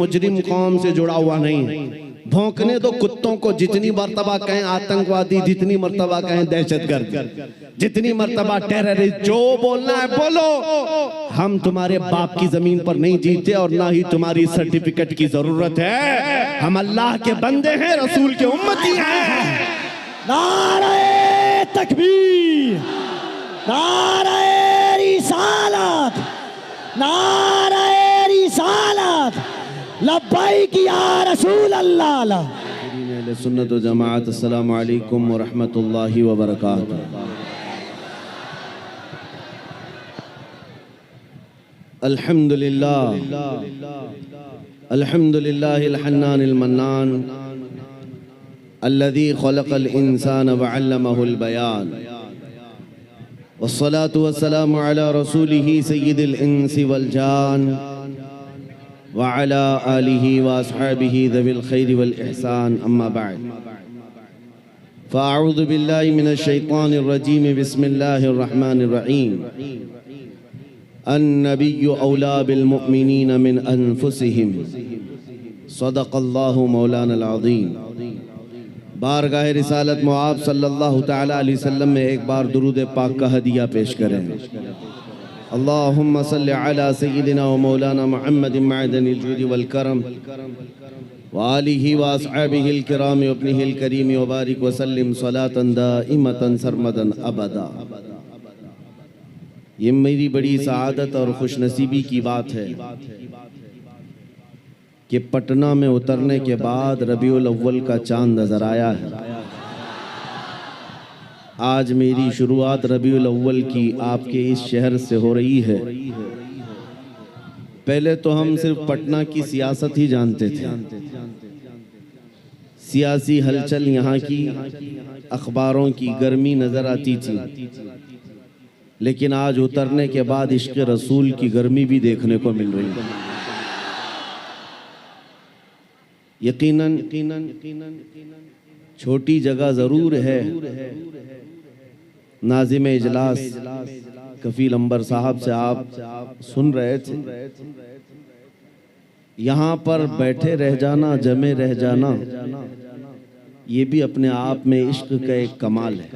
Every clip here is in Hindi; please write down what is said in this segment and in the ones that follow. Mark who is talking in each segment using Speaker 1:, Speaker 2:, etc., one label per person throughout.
Speaker 1: मुजरिम कौम से जुड़ा हुआ नहीं। भौंकने दो कुत्तों को, जितनी मर्तबा कहें आतंकवादी, जितनी मर्तबा कहें दहशतगर्द, जितनी मर्तबा टेररिस्ट, जो बोलना है बोलो। हम तुम्हारे बाप की जमीन पर नहीं जीते और ना ही तुम्हारी सर्टिफिकेट की जरूरत है। हम अल्लाह के बंदे हैं, रसूल के उम्मती हैं।
Speaker 2: नारे तकबीर, नारे रिसालत, नारे रिसालत, लब्बैक या रसूल अल्लाह।
Speaker 1: सुन्नत व जमाअत, अस्सलामु अलैकुम व रहमतुल्लाहि व बरकातुहू। अल्हम्दुलिल्लाह, अल्हम्दुलिल्लाहिल हन्नानिल मन्नान, अल्लज़ी खलक़ल इंसान व अल्लमहुल बयान, वस्सलातु वस्सलामु अला रसूलिही सय्यिदिल इंसी वल जान व अला आलिही व अस्हाबिही ज़विल खैरि वल इहसान, अम्मा बअद। फ़अऊज़ु बिल्लाहि मिनश शैतानिर रजीम, बिस्मिल्लाहिर रहमानिर रहीम। अन्नबिय्यु औला बिल मुअमिनीन मिन अनफुसिहिम, सदक़ल्लाहु मौलानल अज़ीम। बारगाह रिसालत मुआब सल्लल्लाहु तआला अलैहि वसल्लम में एक बार दुरूद पाक का हदिया पेश करें। अल्लाहुम्मा सल्लि अला सय्यिदिना व मौलाना मुहम्मदिन मअदनिल जूदि वल करम व आलिहि व अस्हाबिहिल किराम व इब्निहिल करीम व बारिक व सल्लिम सलातन दाइमतन सरमदन अबदा। ये मेरी बड़ी सआदत और खुशनसीबी की बात है कि पटना में उतरने के बाद रबीउल अव्वल का चांद नजर आया है। आज मेरी शुरुआत रबीउल अव्वल की आपके इस शहर से हो रही है। पहले तो हम सिर्फ पटना की सियासत ही जानते थे, सियासी हलचल यहाँ की, अखबारों की गर्मी नजर आती थी, लेकिन आज उतरने के बाद इश्क़ रसूल की गर्मी भी देखने को मिल रही है। यकीनन छोटी जगह जरूर है। नाज़िम इजलास कफील अंबर साहब से आप सुन रहे थे, यहाँ पर बैठे रह जाना, जमे रह जाना, ये भी अपने आप में इश्क का एक कमाल है।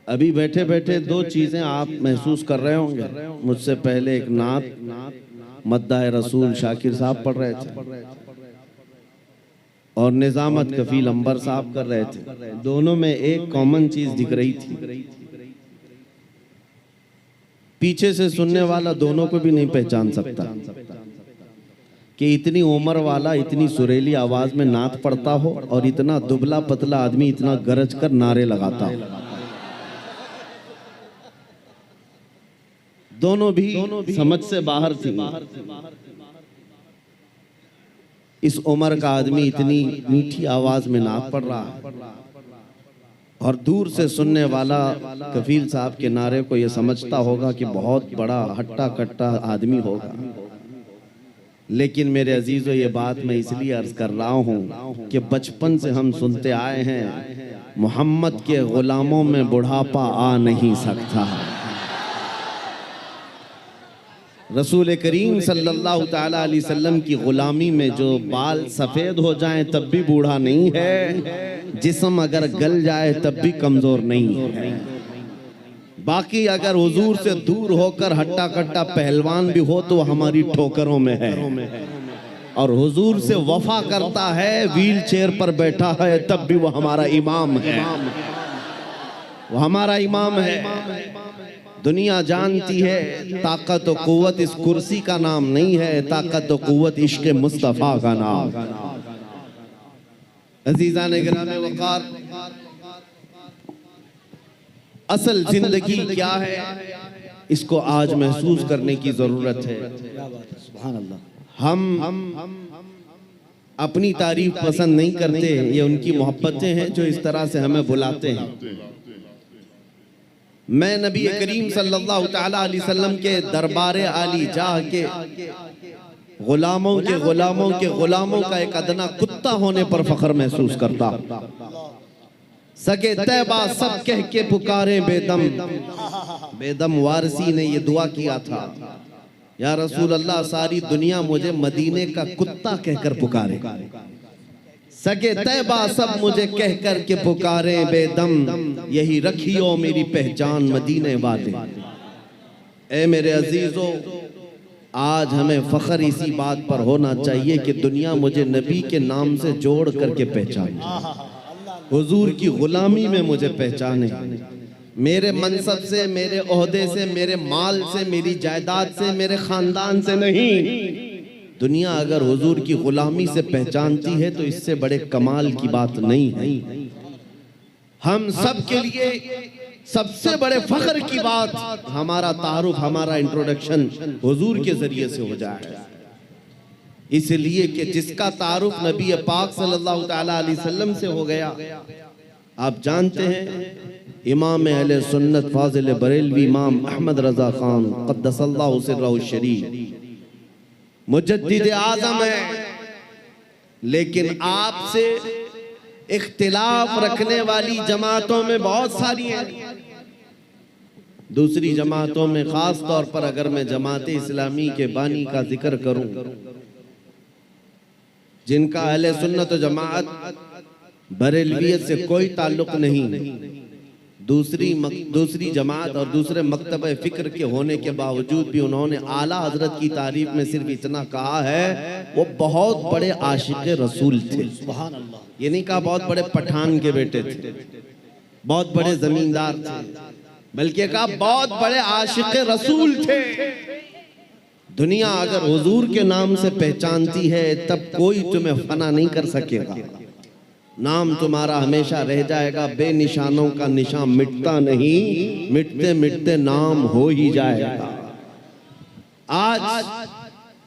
Speaker 1: अभी बैठे बैठे दो चीजें आप महसूस कर रहे होंगे। मुझसे पहले एक नात मद्दाह रसूल शाकिर साहब पढ़ रहे थे और निजामत कफील अंबर साहब कर रहे थे। दोनों में एक कॉमन चीज दिख रही थी, पीछे से सुनने वाला दोनों को भी नहीं पहचान सकता कि इतनी उम्र वाला इतनी सुरीली आवाज में नात पढ़ता हो और इतना दुबला पतला आदमी इतना गरज कर नारे लगाता हो। दोनों भी समझ से बाहर थी। इस उम्र का आदमी इतनी मीठी आवाज में नात पढ़ रहा है और दूर से सुनने वाला कफील साहब के नारे को ये समझता होगा कि बहुत बड़ा हट्टा कट्टा आदमी होगा। लेकिन मेरे अजीजों, ये बात मैं इसलिए अर्ज कर रहा हूँ कि बचपन से हम सुनते आए हैं, मोहम्मद के गुलामों में बुढ़ापा आ नहीं सकता। रसूल करीम सल्लल्लाहु ताला अलैहि वसल्लम की गुलामी में जो बाल सफ़ेद हो जाएं तब भी बूढ़ा नहीं है, जिस्म अगर गल जाए तब भी कमज़ोर नहीं है। बाकी अगर हुजूर से दूर होकर हट्टा कट्टा पहलवान भी हो तो हमारी ठोकरों में है, और हुजूर से वफा करता है, व्हील चेयर पर बैठा है, तब भी वो हमारा इमाम है, वो हमारा इमाम है। दुनिया जानती है ताकत और कुव्वत इस कुर्सी का नाम नहीं है, ताकत और कुव्वत इश्क मुस्तफ़ा का नाम। अजीज़ान गिरामे वक़ार, असल जिंदगी क्या है इसको आज महसूस करने की जरूरत है। सुभान अल्लाह। हम अपनी तारीफ पसंद नहीं करते, ये उनकी मोहब्बतें हैं जो इस तरह से हमें बुलाते हैं। मैं नबी करीम सल्लल्लाहु ताला अलैहि वसल्लम के दरबारे आली जाह के गुलामों का एक अदना कुत्ता होने पर फख्र महसूस करता। सगे तैबा सब कह के पुकारे बेदम, बेदम वारसी ने ये दुआ किया था या रसूल अल्लाह सारी दुनिया मुझे मदीने का कुत्ता कहकर पुकारे, सगे तैबा सब मुझे कहकर के पुकारे बेदम, यही रखियो मेरी पहचान मदीने वाले। ए मेरे अजीजों, आज हमें फख्र इसी बात पर होना चाहिए कि दुनिया मुझे नबी के नाम से जोड़ करके पहचाने, हुजूर की गुलामी में मुझे पहचाने, मेरे मनसब से, मेरे ओहदे से, मेरे माल से, मेरी जायदाद से, मेरे खानदान से नहीं। दुनिया अगर हुजूर की गुलामी से पहचानती है तो इससे बड़े कमाल की बात नहीं है। हम सब के लिए सबसे बड़े फख्र की बात हमारा तारुफ, हमारा इंट्रोडक्शन हुजूर के जरिए से हो जाए, इसलिए कि जिसका तारुफ नबी पाक सल्लल्लाहु तआला अलैहि वसल्लम से हो गया। आप जानते हैं इमाम अहले सुन्नत फाजिल बरेलवी इमाम अहमद रजा खान क़द्दसल्लाहु सिर्रहु शरीफ मुजद्दिद आज़म है, लेकिन आपसे इख्तिलाफ रखने वाली जमातों में बहुत सारी हैं। दूसरी जमातों में खास तौर पर अगर मैं जमात इस्लामी के बानी का जिक्र करूं, जिनका अहले सुन्नत व जमात बरेलवियत से कोई ताल्लुक नहीं, दूसरी जमात और दूसरे मकतब फिक्र के होने के बावजूद भी उन्होंने आला हजरत की तारीफ में सिर्फ इतना कहा है, वो बहुत बड़े आशिक रसूल थे। सुभान अल्लाह। ये नहीं कहा बहुत बड़े पठान के बेटे थे, बहुत बड़े जमींदार थे, बल्कि कहा बहुत बड़े आशिक रसूल थे। दुनिया अगर हुजूर के नाम से पहचानती है तब कोई तुम्हें फना नहीं कर सकेगा, नाम तुम्हारा हमेशा रह जाएगा। बेनिशानों का निशान मिटता नहीं, मिटते मिटते नाम हो ही जाएगा। आज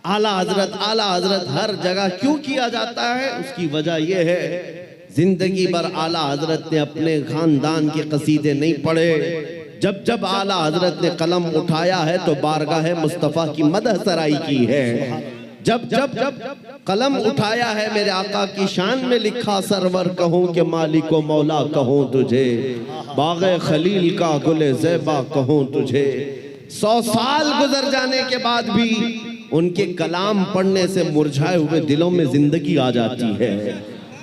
Speaker 1: आला हजरत हर जगह क्यों किया जाता है, उसकी वजह यह है जिंदगी भर आला हजरत ने अपने खानदान के कसीदे नहीं पढ़े। जब जब आला हजरत ने कलम उठाया है तो बारगाह मुस्तफ़ा की मदह सराई की है। जब जब कलम उठाया है मेरे आका की शान में लिखा, सरवर कहूँ कि मालिको मौला कहूँ तुझे, बाग़े खलील का गुले ज़ेबा कहूँ तुझे। 100 साल गुजर जाने के बाद भी उनके कलाम पढ़ने से मुरझाए हुए दिलों में जिंदगी आ जाती है।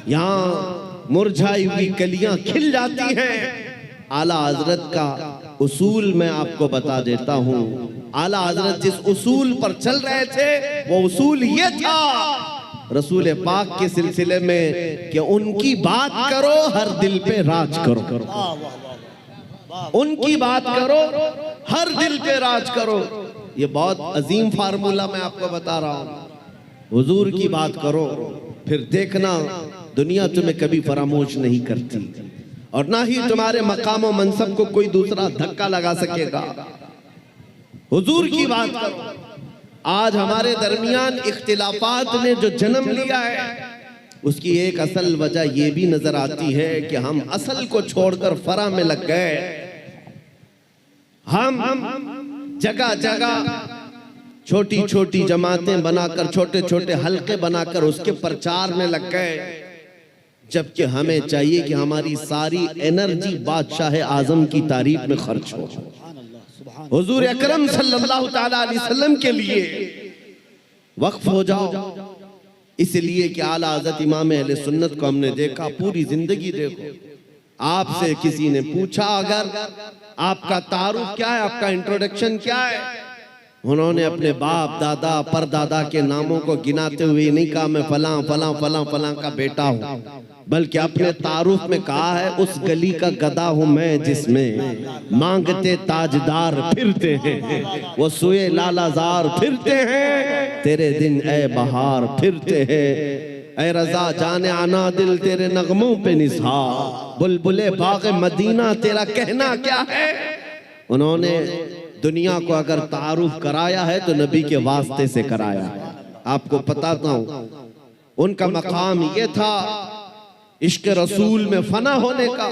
Speaker 1: यहाँ मुरझाई हुई कलियां खिल जाती हैं। आला हजरत का उसूल मैं आपको बता देता हूँ। आला हजरत जिस उसूल पर चल रहे थे वो उसूल ये था रसूल पाक के सिलसिले में कि उनकी बात करो हर दिल पे राज करो, उनकी बात करो हर दिल पे राज करो। ये बहुत अजीम फार्मूला मैं आपको बता रहा हूँ। हुजूर की बात करो, फिर देखना दुनिया तुम्हें कभी फरामोश नहीं करती और ना ही तुम्हारे मकाम और मनसब को कोई दूसरा धक्का लगा सकेगा। हुजूर की बात करो। आज हमारे दरमियान इख्तिलाफात ने जो जन्म लिया है उसकी एक असल वजह यह भी नजर आती है कि हम असल को छोड़कर फरा में लग गए। हम जगह जगह छोटी छोटी जमातें बनाकर, छोटे छोटे हलके बनाकर उसके प्रचार में लग गए, जबकि हमें चाहिए कि हमारी सारी एनर्जी बादशाह आजम की तारीफ में खर्च हो, हुजूर अकरम सल्लल्लाहु तआला अलैहि वसल्लम के लिए वक्फ हो जाओ। इसलिए कि आला हज़रत इमाम अहले सुन्नत को हमने देखा, पूरी जिंदगी देखो। आपसे किसी ने पूछा अगर आपका तारुफ क्या है, आपका इंट्रोडक्शन क्या है, उन्होंने अपने बाप दादा परदादा के नामों को गिनाते हुए नहीं कहा मैं फलां फलां फलां फलां का बेटा हूँ, बल्कि अपने तारुफ में कहा है उस गली का गधा हूँ मैं जिसमें मांगते ताजदार फिरते हैं, वो सुए लालाजार फिरते हैं, तेरे दिन ए बहार फिरते हैं, ए रजा जाने आना दिल तेरे नगमों पे निसार, बुलबुले बाग़े मदीना तेरा कहना क्या है। उन्होंने दुनिया को अगर तारुफ कराया है तो नबी के वास्ते से कराया है। आपको बताता हूं उनका मकाम ये था इश्क रसूल में फना होने का।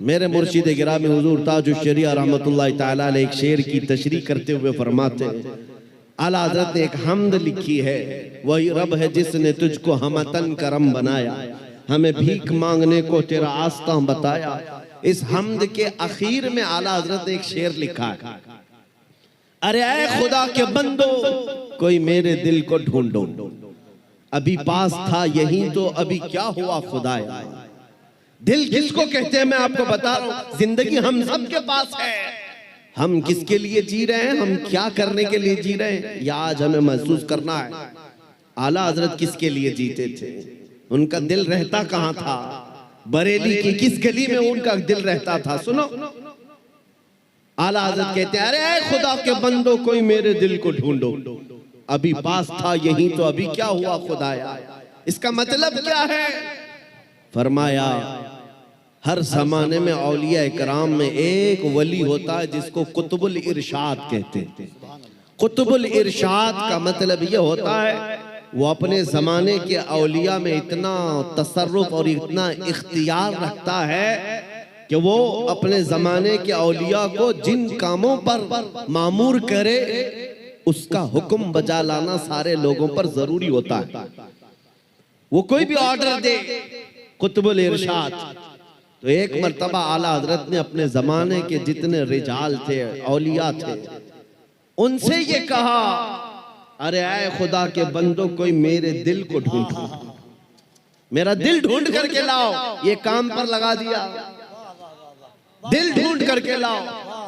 Speaker 1: मेरे मुर्शिद गिरामी हुजूर ताजुश शरिया रहमतुल्लाह तआला अलैह एक शेर की तशरीह करते हुए फरमाते हैं, आला हज़रत ने एक हम्द लिखी है, वही रब है जिसने तुझको हमतन करम बनाया, हमें भीख मांगने को तेरा आस्था बताया। इस हम्द के आखिर में आला हज़रत ने एक शेर लिखा है, अरे ऐ खुदा के बंदो कोई मेरे दिल को ढूंढो, अभी पास था यही तो अभी क्या हुआ खुदाया। दिल किसको कहते हैं मैं आपको बता रहा हूं। जिंदगी हम सबके पास है, हम किसके लिए जी रहे हैं, हम क्या करने के लिए जी रहे हैं, या आज हमें महसूस करना है। आला हजरत किसके लिए जीते थे, उनका दिल रहता कहां था, बरेली की किस गली में उनका दिल रहता था। सुनो, आला हजरत कहते हैं अरे ऐ खुदा के बंदो कोई मेरे दिल को ढूंढो, अभी पास था यही तो अभी क्या हुआ खुदाया। इसका मतलब क्या है? फरमाया हर जमाने में औलिया इकराम में एक वली होता है जिसको कुतुबुल इरशाद कहते हैं। कुतुबुल इरशाद का मतलब ये होता है वो अपने जमाने के औलिया में इतना तसर्रुफ और इतना इख्तियार रखता है कि वो अपने जमाने के औलिया को जिन कामों पर मामूर करे उसका हुक्म बजा लाना सारे लोगों पर जरूरी होता है। वो कोई भी ऑर्डर दे, कुतुबुल इरशाद। तो एक मर्तबा आला हजरत ने अपने जमाने के जितने रिजाल थे, औलिया थे, उनसे ये कहा अरे आए खुदा के बंदो कोई मेरे दिल को ढूंढो, मेरा दिल ढूंढ करके लाओ। ये काम पर लगा दिया, दिल ढूंढ करके लाओ,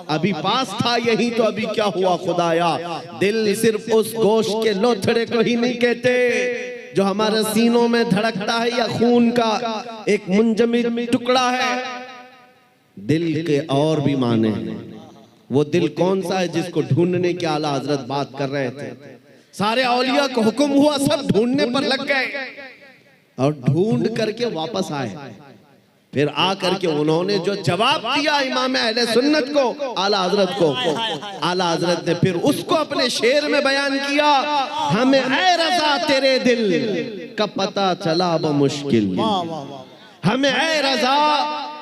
Speaker 1: अभी पास था यही तो अभी क्या हुआ खुदाया। दिल सिर्फ उस गोश्त के लोथड़े को ही नहीं कहते जो हमारे सीनों में धड़कता है या खून का एक मुंजमद टुकड़ा है। दिल के और भी माने हैं। वो दिल कौन सा है जिसको ढूंढने के आला हजरत बात कर रहे थे। सारे औलिया को हुक्म हुआ, सब ढूंढने पर लग गए और ढूंढ करके वापस आए। फिर आकर के उन्होंने जो जवाब दिया इमाम अहले सुन्नत को, आला हजरत को, आला हजरत ने फिर उसको अपने शेर में बयान किया। हमें ऐ रज़ा तेरे दिल का पता चला बमुश्किल, हमें ऐ रज़ा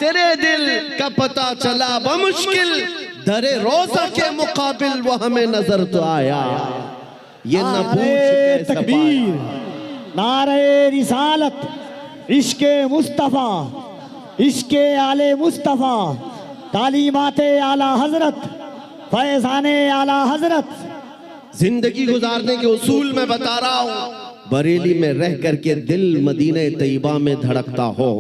Speaker 1: तेरे दिल का पता चला बमुश्किल, दरे रोजा के मुकाबिल वो हमें नजर तो आया। ये न पूछ
Speaker 2: तकबीर, नारे रिसालत, इश्के मुस्तफा, इश्के आले मुस्तफा, तालीमाते आला हजरत, फैजाने आला हजरत।
Speaker 1: जिंदगी गुजारने के उसूल में बता रहा हूं। बरेली में रह करके दिल मदीने तैयबा में धड़कता हो।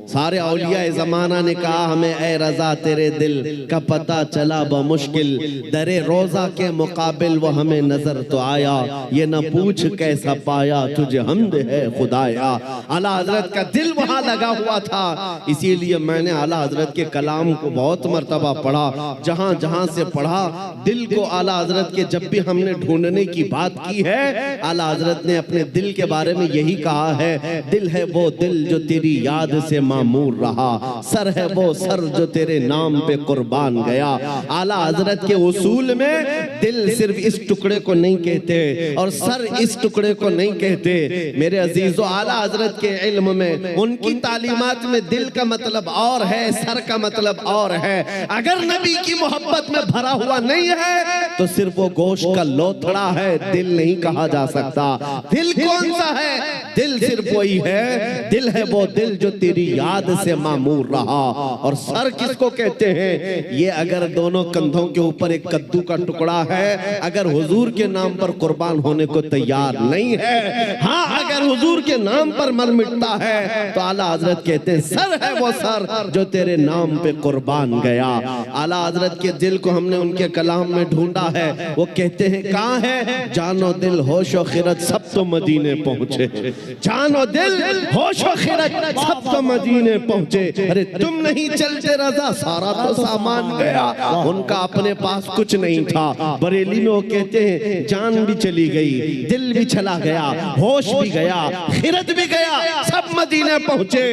Speaker 1: सारे औलिया जमाना ने कहा हमें ऐ रज़ा तेरे दिल का पता चला बमुश्किल, दरे रोजा के मुकाबिल वो हमें नजर तो आया। ये न पूछ कैसा पाया तुझे हमद है खुदाया। आला हजरत का दिल वहां लगा हुआ था, इसीलिए मैंने आला हजरत के कलाम को बहुत मर्तबा पढ़ा। जहां जहां से पढ़ा दिल को आला हजरत के जब भी हमने ढूंढने की बात की है, आला हजरत ने अपने दिल के बारे में यही कहा है, दिल है वो दिल जो तेरी याद से मामूर रहा, सर है वो सर जो तेरे नाम पे कुर्बान गया। आला हजरत के उसूल में दिल सिर्फ इस टुकड़े को नहीं कहते और सर इस टुकड़े को नहीं कहते। मेरे अजीजो, आला हजरत के इल्म में, उनकी तालीमात में दिल का मतलब और है, सर का मतलब और है। अगर नबी की मोहब्बत में भरा हुआ नहीं है तो सिर्फ वो गोश्त का लोथड़ा है, दिल नहीं कहा जा सकता। दिल कौन सा है? दिल सिर्फ वही है, दिल है वो दिल जो तेरी याद से मामूर रहा। और सर किसको कहते हैं? ये अगर दोनों कंधों के ऊपर एक कद्दू का टुकड़ा है, अगर हुजूर के नाम पर कुर्बान होने को तैयार नहीं है, हाँ अगर हुजूर के नाम पर मर मिटता है तो आला हजरत कहते हैं सर है वो सर जो तेरे नाम पे कुर्बान गया। आला हजरत के दिल को हमने उनके कलाम में ढूंढा है। वो कहते हैं कहाँ है? जानो दिल होशो खिरत सब तो मदीने पहुंचे, जानो दिल होशो खिरत सब तो मदीने पहुंचे। अरे तुम नहीं चलते रज़ा सारा तो सामान गया। उनका अपने पास कुछ नहीं था। बरेली में वो कहते हैं जान भी चली गई, दिल भी चला गया, होश भी गया, खिरत भी गया, सब मदीने पहुंचे।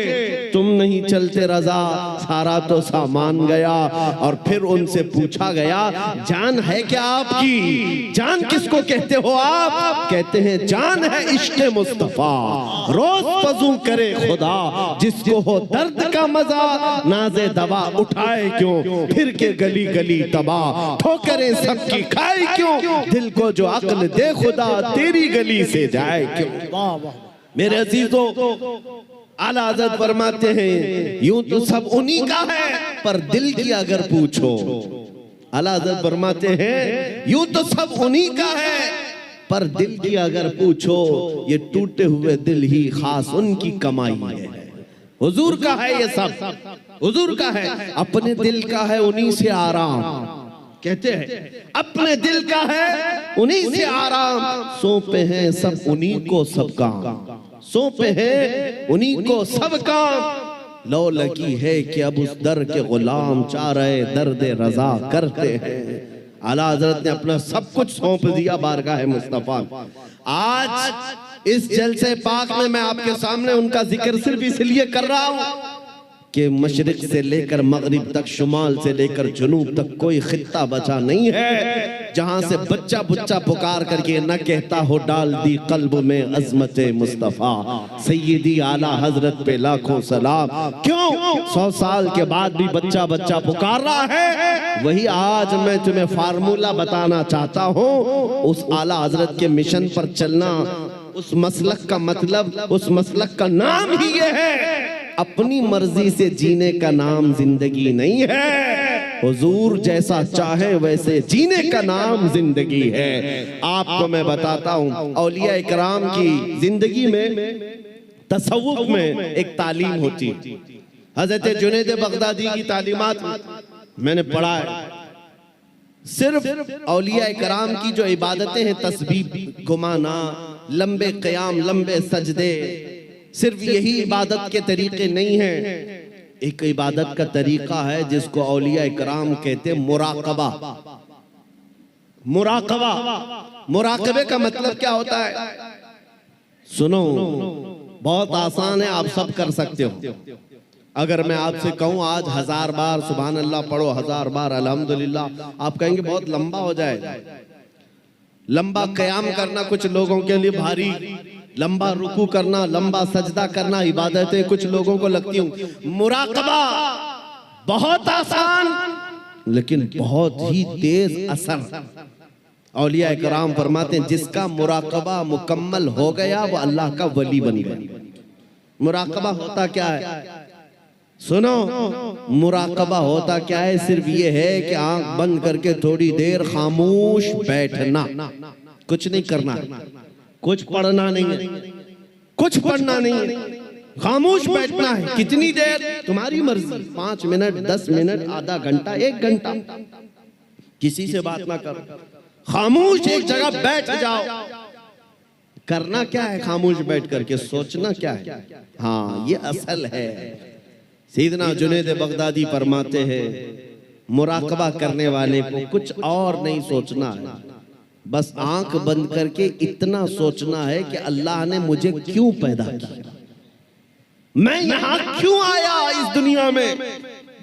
Speaker 1: तुम नहीं चलते रज़ा सारा तो सामान गया। और फिर उनसे पूछा गया जान है क्या आपकी? जान किसको कहते हो आप? कहते हैं जान है इश्क़े मुस्तफा, रोज वज़ू करे खुदा, जिसको हो दर्द का मजा नाज़े दवा उठाए क्यों, फिर के गली गली तबाह ठोकरें सबकी खाए क्यों, दिल को जो अक्ल दे खुदा तेरी गली से जाए क्यों। मेरे अजीजों, आला हज़रत फरमाते हैं यूं तो सब उन्हीं का है, पर दिल की अगर पूछो आला हज़रत फरमाते हैं यूं तो सब उन्हीं का है, पर दिल की अगर पूछो ये टूटे हुए दिल ही खास उनकी कमाई है। हुजूर का है ये सब, हुजूर का है, अपने दिल का है उन्हीं से आराम। कहते हैं अपने दिल का है उन्हीं से आराम, सौंपे हैं सब उन्हीं को सब काम, सौंपे हैं उन्हीं को सब काम। लो लगी है कि अब उस दर के गुलाम चाह रहे दर्द रजा करते हैं। आला हज़रत ने अपना सब कुछ सौंप दिया बारगाह मुस्तफा। आज इस जलसे पाक में मैं आपके सामने उनका जिक्र सिर्फ इसलिए कर रहा हूं कि मशरिक से लेकर मगरिब तक, शुमाल से लेकर जुनूब तक कोई खित्ता बचा नहीं है जहां से बच्चा बुच्चा पुकार करके न कहता हो डाल दी कल्ब में अजमत मुस्तफा सैयदी आला हजरत पे लाखों सलाम। क्यों 100 साल के बाद भी बच्चा बच्चा पुकार रहा है? वही आज मैं तुम्हें फार्मूला बताना चाहता हूँ। उस आला हजरत के मिशन पर चलना, उस मसलक का मतलब, उस मसलक का नाम ही ये है, अपनी मर्जी से जीने का नाम जिंदगी नहीं है, हुजूर जैसा चाहे वैसे जीने का नाम जिंदगी है। आपको मैं बताता हूँ औलिया इकराम की जिंदगी में, तसव्वुफ में एक तालीम होती है। हजरत जुनैद बगदादी की तालीमात मैंने पढ़ा है। सिर्फ औलिया इकराम की जो इबादतें हैं, तस्बीह घुमाना, लंबे क़याम, लंबे सजदे, सिर्फ यही इबादत के तरीके नहीं हैं। एक इबादत का तरीका है जिसको औलिया इकराम कहते हैं मुराकबा। मुराकबा, मुराकबे का मतलब क्या होता है? सुनो, बहुत आसान है, आप सब कर सकते हो। अगर मैं आपसे कहूं आज 1000 बार सुभान अल्लाह पढ़ो, 1000 बार अल्हम्दुलिल्लाह, आप कहेंगे बहुत लंबा हो जाएगा। लंबा क़याम करना कुछ लोगों के लिए भारी, लंबा रुकू करना, लंबा सजदा करना इबादतें कुछ लोगों को लगती हूं। मुराकबा बहुत आसान लेकिन बहुत ही तेज असर। औलिया इकराम फरमाते हैं जिसका मुराकबा मुकम्मल हो गया वो अल्लाह का वली बन गया। मुराकबा होता क्या है? सुनो, मुराकबा होता क्या है? सिर्फ ये है कि आंख बंद करके थोड़ी देर खामोश बैठना, कुछ नहीं करना, कुछ पढ़ना नहीं है, कुछ पढ़ना नहीं है, खामोश बैठना है। कितनी देर? तुम्हारी मर्जी, 5 मिनट, 10 मिनट, आधा घंटा, 1 घंटा, किसी से बात ना करो, खामोश एक जगह बैठ जाओ। करना क्या है खामोश बैठ करके? सोचना क्या है? हाँ, ये असल है। सैयदना जुनैद बगदादी फरमाते हैं मुराकबा करने वाले को कुछ और नहीं सोचना है, बस आंख बंद करके इतना सोचना है कि अल्लाह ने मुझे क्यों पैदा किया, मैं यहां क्यों आया इस दुनिया में,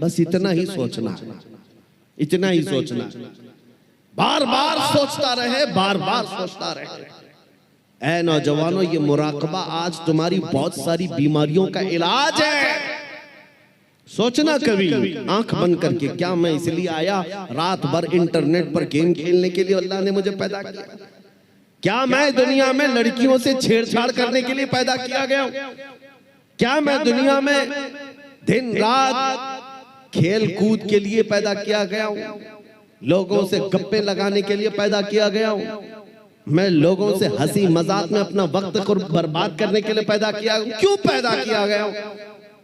Speaker 1: बस इतना ही सोचना है, इतना ही सोचना है। बार बार सोचता रहे, बार बार सोचता रहे। ऐ नौजवानों, ये मुराकबा आज तुम्हारी बहुत सारी बीमारियों का इलाज है। सोचना कभी आंख बंद करके, क्या मैं इसलिए आया रात भर इंटरनेट पर गेम खेलने के लिए अल्लाह ने मुझे पैदा किया? क्या मैं दुनिया में लड़कियों से छेड़छाड़ करने के लिए पैदा किया गया हूं? क्या मैं दुनिया में दिन रात खेल कूद के लिए पैदा किया गया हूं? लोगों से गप्पे लगाने के लिए पैदा किया गया हूं? मैं लोगों से हंसी मजाक में अपना वक्त को बर्बाद करने के लिए पैदा किया हूं? क्यों पैदा किया गया हूं?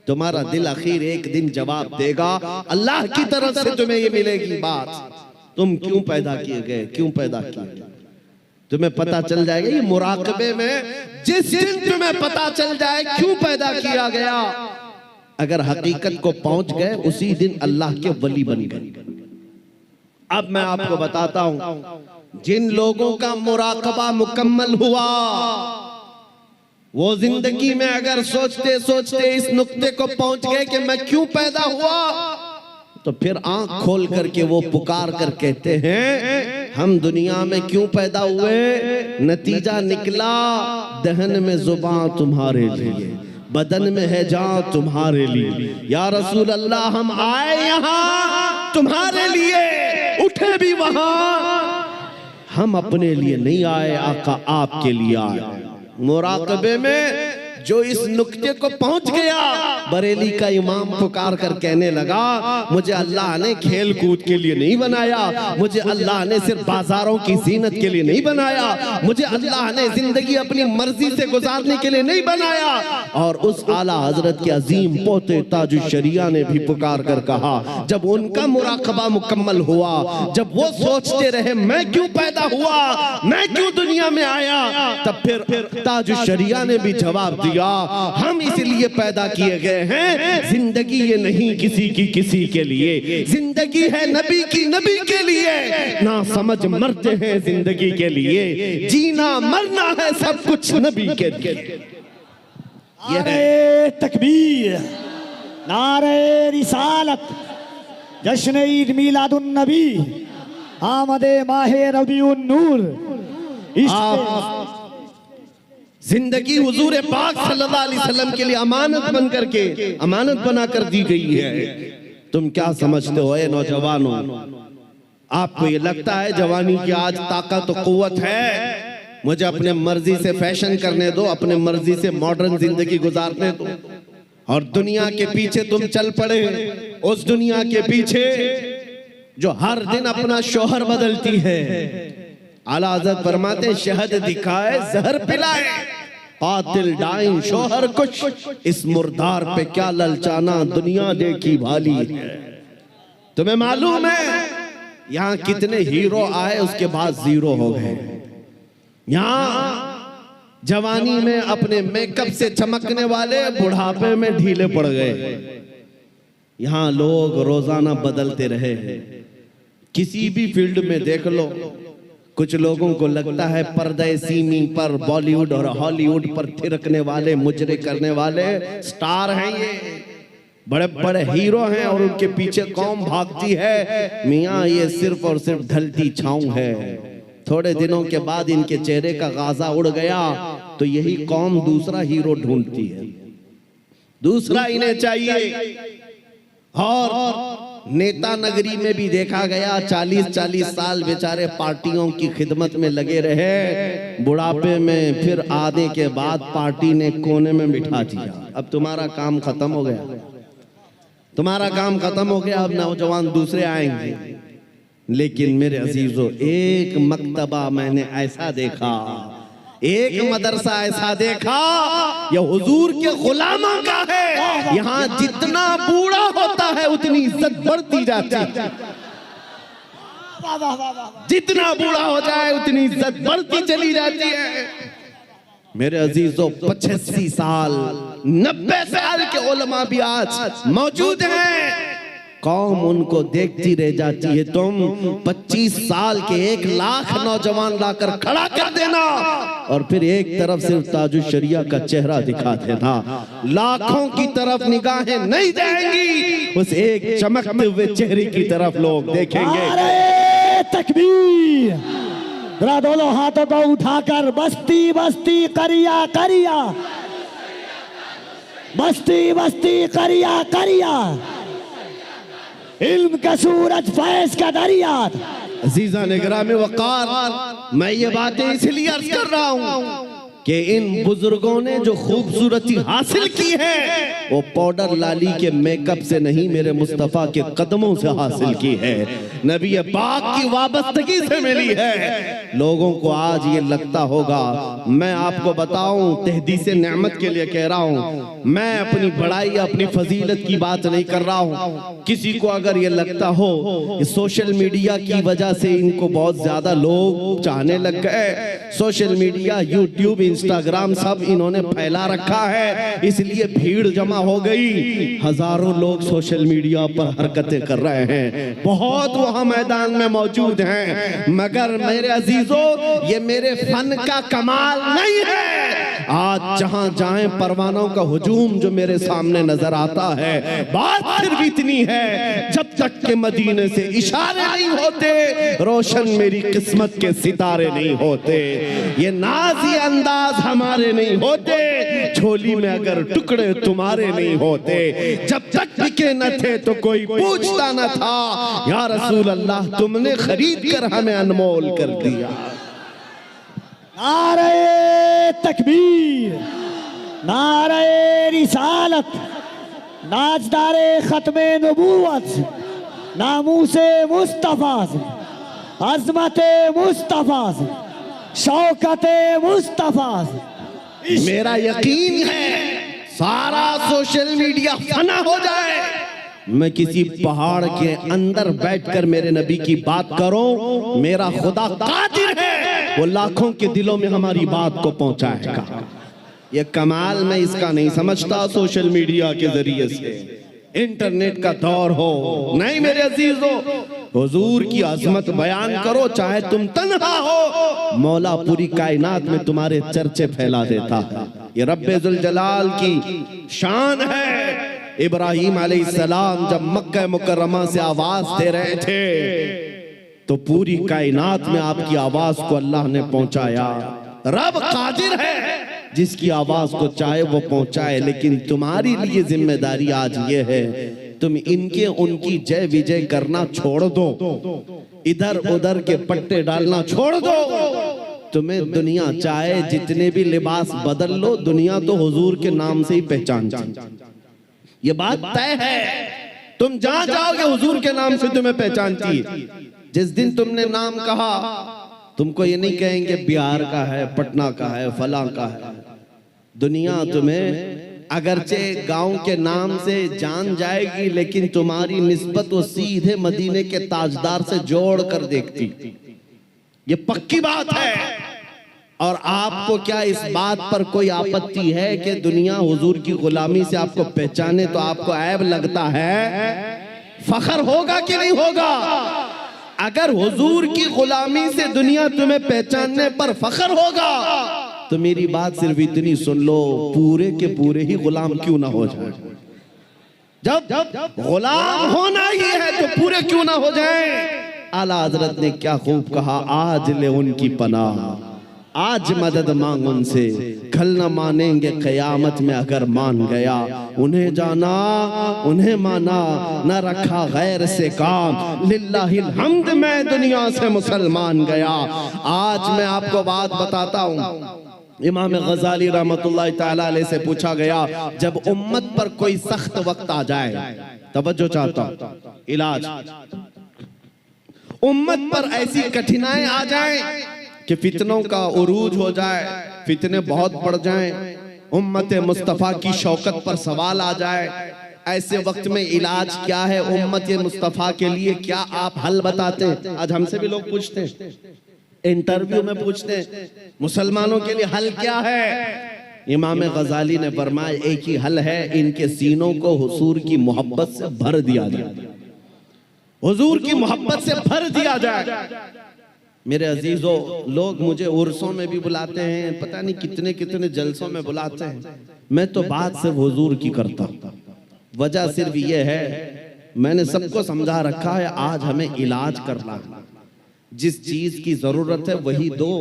Speaker 1: तुम्हारा दिल आखिर एक दिन जवाब देगा, अल्लाह की तरफ से तुम्हें ये मिलेगी बात, तुम क्यों पैदा किए गए, क्यों पैदा किए गए, तुम्हें पता चल जाएगा। ये मुराकबे में जिस दिन तुम्हें पता चल जाए क्यों पैदा किया गया, अगर हकीकत को पहुंच गए उसी दिन अल्लाह के वली बन गए। अब मैं आपको बताता हूं, जिन लोगों का मुराकबा मुकम्मल हुआ वो जिंदगी में अगर सोचते सोचते इस नुक्ते को पहुंच गए कि मैं क्यों पैदा हुआ, तो फिर आंख खोल करके वो पुकार कर कहते हैं हम दुनिया में क्यों पैदा हुए? नतीजा निकला दहन में जुबान तुम्हारे लिए, बदन में है जान तुम्हारे लिए। या रसूल अल्लाह, हम आए यहाँ तुम्हारे लिए, उठे भी वहां, हम अपने लिए नहीं आए, आका आपके लिए आए। मुराकबे में जो इस नुक्ते को पहुंच गया, बरेली का इमाम पुकार कर कहने लगा, मुझे अल्लाह ने खेल कूद के लिए नहीं बनाया, मुझे अल्लाह ने सिर्फ बाजारों की जीनत के लिए नहीं बनाया, मुझे अल्लाह ने जिंदगी अपनी मर्जी से गुजारने के लिए नहीं बनाया। और उस आला हजरत के अजीम पोते ताजुश शरिया ने भी पुकार कर कहा, जब उनका मुराकबा मुकम्मल हुआ, जब वो सोचते रहे मैं क्यों पैदा हुआ, मैं क्यों दुनिया में आया, तब फिर ताजुश शरिया ने भी जवाब दिया, हम इसलिए पैदा किए गए हैं, जिंदगी ये नहीं किसी के लिए, जिंदगी है नबी की नबी के लिए, ना समझ मरते हैं जिंदगी के लिए, जीना मरना है सब कुछ नबी के लिए।
Speaker 2: नारे तकबीर, नारे रिसालत, जश्न ईद मिलादुन नबी, आमदे माहे रबीउन नूर।
Speaker 1: जिंदगी हुजूर पाक सल्लल्लाहु अलैहि वसल्लम के लिए अमानत बन करके अमानत बना कर दी गई है। तुम क्या समझते हो ए नौजवानों, आपको ये लगता है जवानी की आज ताकत और कुव्वत है, मुझे अपने मर्जी से फैशन करने दो, अपने मर्जी से मॉडर्न जिंदगी गुजारने दो, और दुनिया के पीछे तुम चल पड़े, उस दुनिया के पीछे जो हर दिन अपना शोहर बदलती है। आला हज़रत फरमाते शहद दिखाए जहर पिलाए, कातिल डाइन शोहर कुछ, इस मुर्दार पे क्या ललचाना, दुनिया देखी भाली है। तुम्हें मालूम है यहाँ कितने हीरो आए उसके बाद जीरो हो गए। यहाँ जवानी में अपने मेकअप से चमकने वाले बुढ़ापे में ढीले पड़ गए। यहाँ लोग रोजाना बदलते रहे, किसी भी फील्ड में देख लो। कुछ लोगों को लगता है पर्दे सीमी पर बॉलीवुड और हॉलीवुड पर थिरकने वाले, मुजरे करने वाले स्टार हैं, ये बड़े बड़े हीरो हैं और उनके पीछे कौम भागती है। मियाँ ये सिर्फ और सिर्फ ढलती छाँव है, थोड़े दिनों के बाद इनके चेहरे का गाजा उड़ गया तो यही कौम दूसरा हीरो ढूंढती है, दूसरा इन्हें चाहिए। और नेता नगरी में भी देखा गया 40-40 साल बेचारे पार्टियों की खिदमत में लगे रहे, बुढ़ापे में फिर आने के बाद पार्टी ने कोने में बिठा दिया। अब तुम्हारा काम खत्म हो गया, तुम्हारा काम खत्म हो गया, अब नौजवान दूसरे आएंगे। लेकिन मेरे अजीजों, एक मकतबा मैंने ऐसा देखा, एक मदरसा ऐसा देखा, यह हुजूर के गुलामों का है। यहाँ जितना बूढ़ा होता है उतनी इज्जत बढ़ती जाती है, जितना बूढ़ा हो जाए उतनी इज्जत बढ़ती चली जाती है। मेरे अजीजों, 85 साल 90 साल के उलमा भी आज मौजूद हैं, कौम उनको देखती रह जाती है। तुम 25 साल के 1 लाख नौजवान लाकर खड़ा कर देना और फिर एक तरफ सिर्फ ताजुश शरिया का चेहरा दिखा देना, लाखों की तरफ निगाहें नहीं जाएंगी, उस एक चमकते हुए चेहरे की तरफ लोग देखेंगे।
Speaker 2: नारे तकबीर, जरा दोनों हाथों को उठाकर बस्ती बस्ती करिया करिया, बस्ती बस्ती करिया करिया, इल्म का सूरज फैज का दरिया।
Speaker 1: अजीजा निगराम वक़ार, मैं ये बातें इसलिए अर्ज कर रहा हूँ कि इन बुजुर्गों ने जो खूबसूरती हासिल की है वो पाउडर लाली के मेकअप से नहीं, मेरे मुस्तफ़ा के कदमों से हासिल की है, नबी पाक की वाबस्तगी से मिली है। लोगों को आज ये लगता होगा, मैं आपको बताऊं, तहदीस नेमत के लिए कह रहा हूं, मैं अपनी बड़ाई अपनी फजीलत की बात नहीं कर रहा हूं। किसी को अगर ये लगता हो कि सोशल मीडिया की वजह से इनको बहुत ज्यादा लोग चाहने लग गए, सोशल मीडिया यूट्यूब इंस्टाग्राम सब इन्होंने फैला रखा है, इसलिए भीड़ जमा हो गई, हजारों लोग सोशल मीडिया पर हरकतें कर रहे हैं, बहुत वहां मैदान में मौजूद हैं, मगर मेरे अजीजों ये मेरे फन का कमाल नहीं है। आज जहां जाएं परवानों का हुजूम जो मेरे सामने नजर आता है, बात सिर्फ इतनी है, जब तक के मदीने से इशारे नहीं होते, रोशन मेरी किस्मत के सितारे नहीं होते, ये नाज़ी अंदाज हमारे नहीं होते, झोली में अगर टुकड़े तुम्हारे नहीं होते, जब तक बिके न थे तो कोई पूछता न था, या रसूल अल्लाह तुमने खरीद कर हमें अनमोल कर दिया।
Speaker 2: नारे तकबीर, नारे रिसालत, नाजदारे खत्मे नबूवत, नामूसे मुस्तफा से, अजमते मुस्तफा से, शौकते मुस्तफा से।
Speaker 1: मेरा यकीन है सारा सोशल मीडिया फना हो जाए, मैं किसी पहाड़ के अंदर बैठकर मेरे नबी की बात करूं, मेरा खुदा कादिर है, वो लाखों के दिलों में हमारी बात को पहुंचाएगा। ये कमाल मैं इसका नहीं समझता सोशल मीडिया के जरिए से, इंटरनेट का दौर हो। नहीं मेरे अजीजों, हुजूर की अजमत बयान करो, चाहे तुम तन्हा हो, मौला पूरी कायनात में तुम्हारे चर्चे फैला देता है। ये रब्बे जुल जलाल की शान है। इब्राहीम अलैहिस्सलाम जब मक्का मुकर्रमा से आवाज दे रहे थे तो पूरी कायनात में आपकी आवाज को अल्लाह ने पहुंचाया। रब कादिर है, जिसकी आवाज को चाहे वो पहुंचाए, लेकिन तुम्हारी लिए जिम्मेदारी आज ये है, तुम इनके उनकी जय विजय करना छोड़ दो, इधर उधर के पट्टे डालना छोड़ दो। तुम्हें दुनिया चाहे जितने भी लिबास बदल लो, दुनिया तो हुजूर के नाम से ही पहचानती, ये बात तय है। तुम जहां जाओगे हुजूर के नाम से तुम्हें पहचानती है। जिस दिन तुमने नाम कहा, तुमको ये नहीं कहेंगे बिहार का है, पटना का है, फलां का है। दुनिया तुम्हें अगरचे गांव के नाम से जान जाएगी, लेकिन तुम्हारी निस्बत वो सीधे मदीने के ताजदार से जोड़ कर देखती, ये पक्की बात है। और आपको क्या इस बात पर कोई आपत्ति है कि दुनिया हुजूर की गुलामी से आपको पहचाने तो आपको ऐब लगता है? फखर होगा कि नहीं होगा? अगर हुजूर की गुलामी से दुनिया तुम्हें पहचानने पर फखर होगा तो मेरी बात सिर्फ इतनी सुन लो, पूरे के पूरे ही गुलाम क्यों ना हो जाए। जब गुलाम होना ही है तो पूरे क्यों ना हो जाए। आला हजरत ने क्या खूब कहा, आज ले उनकी पनाह, आज मदद मांग उनसे, कल न मानेंगे कयामत में अगर मान गया। उन्हें जाना उन्हें माना, न रखा गैर से काम, लिल्लाहिल हम्द मैं दुनिया से मुसलमान गया। आज मैं आपको बात बताता हूँ, इमाम गजाली रहमतुल्लाह ताला अलैह से पूछा गया, जब उम्मत पर कोई सख्त वक्त आ जाए, तवज्जो चाहता हूँ, इलाज, उम्मत पर ऐसी कठिनाई आ जाए कि फितनों का उरूज हो जाए, फितने बहुत बढ़ जाएं, उम्मत मुस्तफ़ा की शौकत पर सवाल आ जाए, ऐसे वक्त में इलाज क्या है उम्मत मुस्तफ़ा के लिए, क्या आप हल बताते हैं? आज हमसे भी लोग पूछते हैं, इंटरव्यू में पूछते हैं, मुसलमानों के लिए हल क्या है? इमाम गजाली ने फरमाया, एक ही हल है, इनके सीनों को हुजूर की मोहब्बत से भर दिया जाए, हुजूर की मोहब्बत से भर दिया जाए। मेरे अजीजों, लोग मुझे उर्सों में भी बुलाते हैं, पता नहीं कितने कितने जलसों में बुलाते हैं, मैं तो बात सिर्फ हुजूर की करता हूं। वजह सिर्फ ये है, मैंने सबको समझा रखा है, आज हमें इलाज करना है, जिस चीज की जरूरत है वही दो।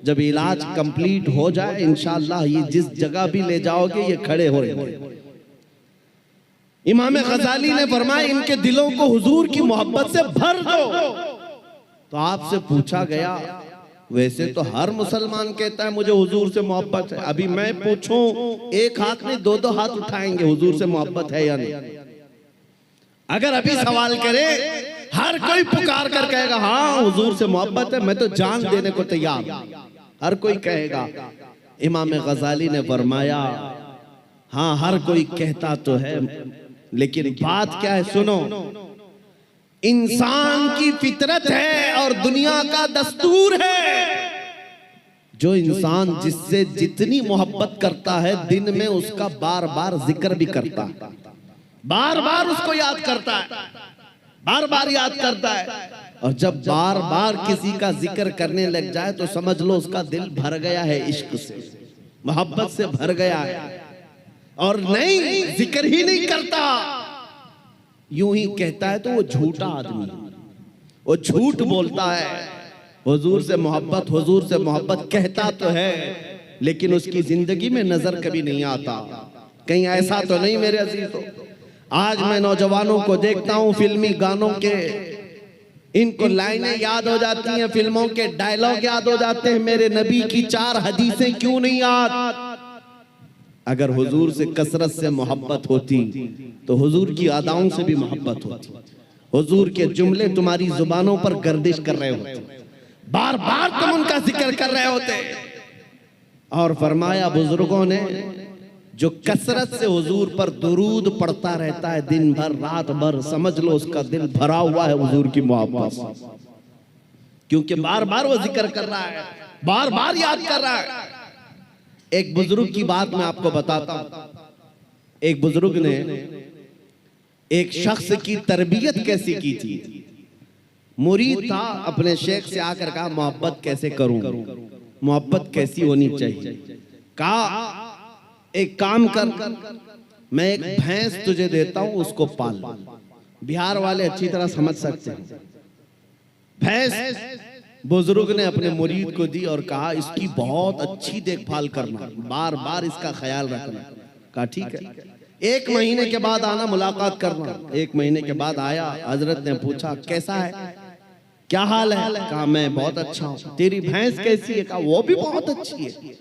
Speaker 1: जब इलाज कंप्लीट हो जाए इंशाअल्लाह, ये जिस जगह भी ले जाओगे ये खड़े हो रहे। इमाम गजाली ने फरमाया, इनके दिलों को हुजूर की मोहब्बत से भर दो। तो आपसे पूछा गया, वैसे तो हर मुसलमान कहता है मुझे हुजूर से मोहब्बत है, अभी मैं पूछूं, एक हाथ में दो हाथ उठाएंगे, हुजूर से मोहब्बत है या नहीं? अगर अभी सवाल करे, हर कोई पुकार कर कहेगा हाँ हुजूर से मोहब्बत है, मैं तो जान देने को तैयार, हर कोई कहेगा। इमाम गजाली ने फरमाया, हाँ हर कोई कहता तो है, लेकिन बात क्या है सुनो, इंसान की फितरत है और दुनिया का दस्तूर है। जो इंसान जिससे जितनी मोहब्बत करता है, दिन में उसका बार बार जिक्र भी करता है, बार बार उसको याद करता है, बार बार याद करता है। और जब बार बार किसी का जिक्र करने लग जाए तो समझ लो उसका दिल भर गया है, इश्क से, मोहब्बत से भर गया है। और नहीं, जिक्र ही नहीं करता, यूं ही कहता है, तो वो झूठा आदमी, वो झूठ बोलता है। हुजूर से मोहब्बत कहता तो है, लेकिन उसकी जिंदगी में नजर कभी नहीं आता। कहीं ऐसा तो नहीं मेरे अजीजों, आज मैं नौजवानों को देखता हूं, फिल्मी गानों के इनको लाइनें याद हो जाती हैं, फिल्मों के डायलॉग याद हो जाते हैं, मेरे नबी की 4 हदीसें क्यों नहीं याद? अगर हुजूर से कसरत से मोहब्बत होती तो हुजूर की अदाओं से भी मोहब्बत होती। हुजूर के जुमले तुम्हारी जुबानों पर गर्दिश कर रहे होते, बार बार तुम उनका जिक्र कर रहे होते। और फरमाया बुजुर्गों ने, जो कसरत से हुजूर पर दुरूद पढ़ता रहता है दिन भर रात भर, समझ लो उसका दिल भरा हुआ है हुजूर की मोहब्बत से, क्योंकि बार बार वो जिक्र कर रहा है, बार बार याद कर रहा है। एक बुजुर्ग की बात मैं आपको बताता हूं। एक बुजुर्ग ने एक शख्स की तरबियत कैसी की थी। मुरीद था, अपने शेख से आकर कहा मोहब्बत कैसे करूं, मोहब्बत कैसी होनी चाहिए। कहा एक काम कर, मैं एक भैंस तुझे देता हूं, उसको पाल। बिहार वाले अच्छी तरह समझ सकते हैं। भैंस बुजुर्ग ने अपने मुरीद को दी और कहा इसकी बहुत अच्छी देखभाल करना, बार बार इसका ख्याल रखना। कहा ठीक है, 1 महीने के बाद आना, मुलाकात करना। 1 महीने के बाद आया। हजरत ने पूछा कैसा है, क्या हाल है? कहा मैं बहुत अच्छा हूं। तेरी भैंस कैसी है? कहा वो भी बहुत अच्छी है।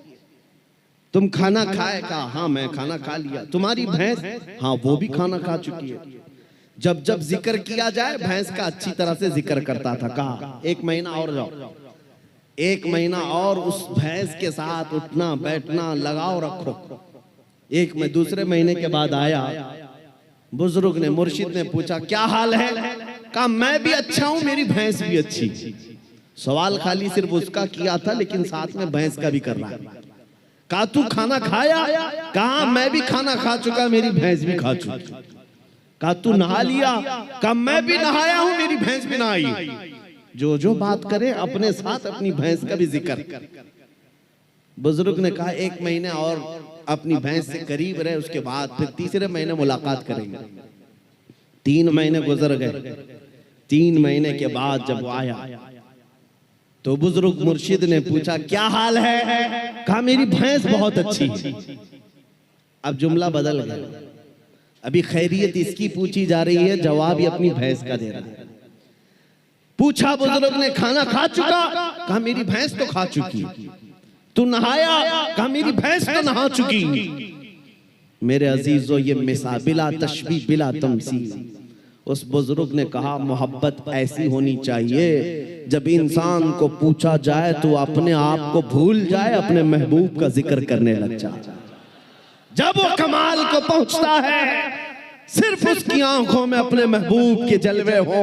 Speaker 1: तुम खाना खाए? कहा हाँ मैं खाना खा लिया। तुम्हारी भैंस? हाँ वो भी खाना खा चुकी है। जब जब जिक्र किया जाए भैंस का अच्छी तरह से जिक्र करता था। कहा 1 महीना और जाओ, 1 महीना और उस भैंस के साथ उठना बैठना लगाओ रखो। दूसरे महीने के बाद आया। बुजुर्ग ने, मुर्शिद ने पूछा क्या हाल है? कहा मैं भी अच्छा हूं, मेरी भैंस भी अच्छी। सवाल खाली सिर्फ उसका किया था, लेकिन साथ में भैंस का भी कर रहा है। कहा तू खाना खाया? कहा मैं भी खाना खा चुका, मेरी भैंस भी खा चुकी। कहा तू नहा लिया? कहा मैं भी नहाया हूं, मेरी भैंस भी नहाई। जो जो बात करे अपने साथ अपनी भैंस का भी जिक्र। बुजुर्ग ने कहा 1 महीने और अपनी भैंस से करीब रहे, उसके बाद फिर तीसरे महीने मुलाकात करेंगे। 3 महीने गुजर गए। 3 महीने के बाद जब वो आया तो बुजुर्ग मुर्शिद ने पूछा क्या हाल है? कहा मेरी भैंस बहुत अच्छी है। अब जुमला बदल गया। अभी खैरियत इसकी पूछी जा रही है, जवाब ही अपनी भैंस का दे रहा है। पूछा बुजुर्ग ने खाना खा चुका? कहा मेरी भैंस तो खा चुकी। तू नहाया? कहा मेरी भैंस तो नहा चुकी। मेरे अजीजों, ये मिसाल बिला तशबीह बिला तमसील। उस बुजुर्ग ने कहा मोहब्बत ऐसी होनी चाहिए, जब इंसान को पूछा जाए तो अपने आप को भूल जाए, अपने महबूब का जिक्र करने लग जाए। जब वो कमाल को पहुंचता है, सिर्फ उसकी आंखों में अपने महबूब के जलवे हो।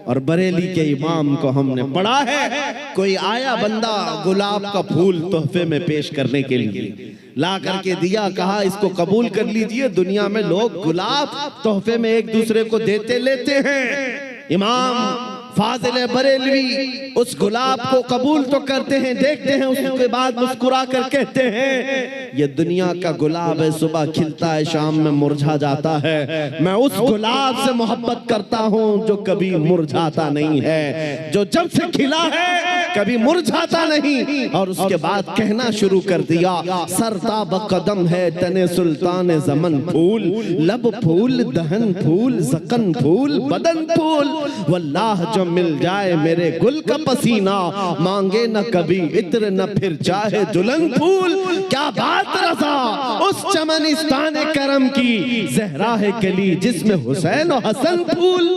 Speaker 1: और बरेली के इमाम को हमने पढ़ा है, कोई आया बंदा गुलाब का फूल तोहफे में पेश करने के लिए, ला करके दिया, कहा इसको कबूल कर लीजिए। दुनिया में लोग गुलाब तोहफे में एक दूसरे को देते लेते हैं। इमाम फाजिल बरेलवी उस गुलाब को कबूल तो करते हैं, देखते हैं, उसके बाद मुस्कुरा कर कहते हैं ये दुनिया का गुलाब है, सुबह खिलता है शाम में मुरझा जाता है। मैं उस गुलाब से मोहब्बत करता हूं जो कभी मुरझाता नहीं है, जो जब से खिला है कभी मुरझाता नहीं। और उसके बाद कहना शुरू कर दिया, सरताब कदम है तने सुल्तान ज़मन फूल, लब फूल दहन फूल ज़कन फूल बदन फूल, वल्लाह जो मिल जाए मेरे गुल का पसीना, मांगे न कभी इत्र न फिर चाहे दुल्हन फूल। क्या बात रज़ा उस चमनिस्तान करम की, ज़हरा है कली जिसमें हुसैन और हसन फूल।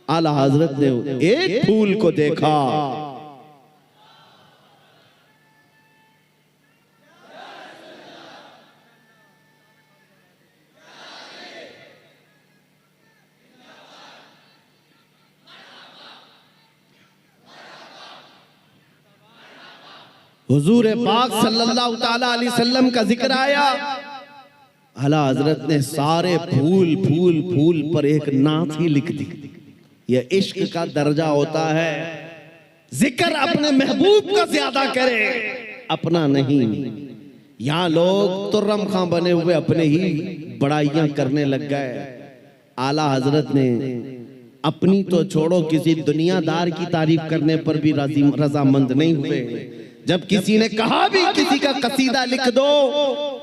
Speaker 1: आला हजरत ने एक फूल को देखा, हुजूर पाक सल्लल्लाहु ताला अलैहि वसल्लम का जिक्र आया। आला हजरत ने सारे फूल फूल फूल पर एक नात ही लिख दी। यह इश्क का दर्जा होता है, जिक्र अपने महबूब का ज्यादा करे, अपना नहीं। यहाँ लोग तुर्रम खां बने हुए अपने ही बड़ाइयां करने लग गए। आला हजरत ने अपनी तो छोड़ो, किसी दुनियादार की तारीफ करने पर भी रजामंद नहीं हुए। जब किसी ने कहा भी किसी का कसीदा लिख दो,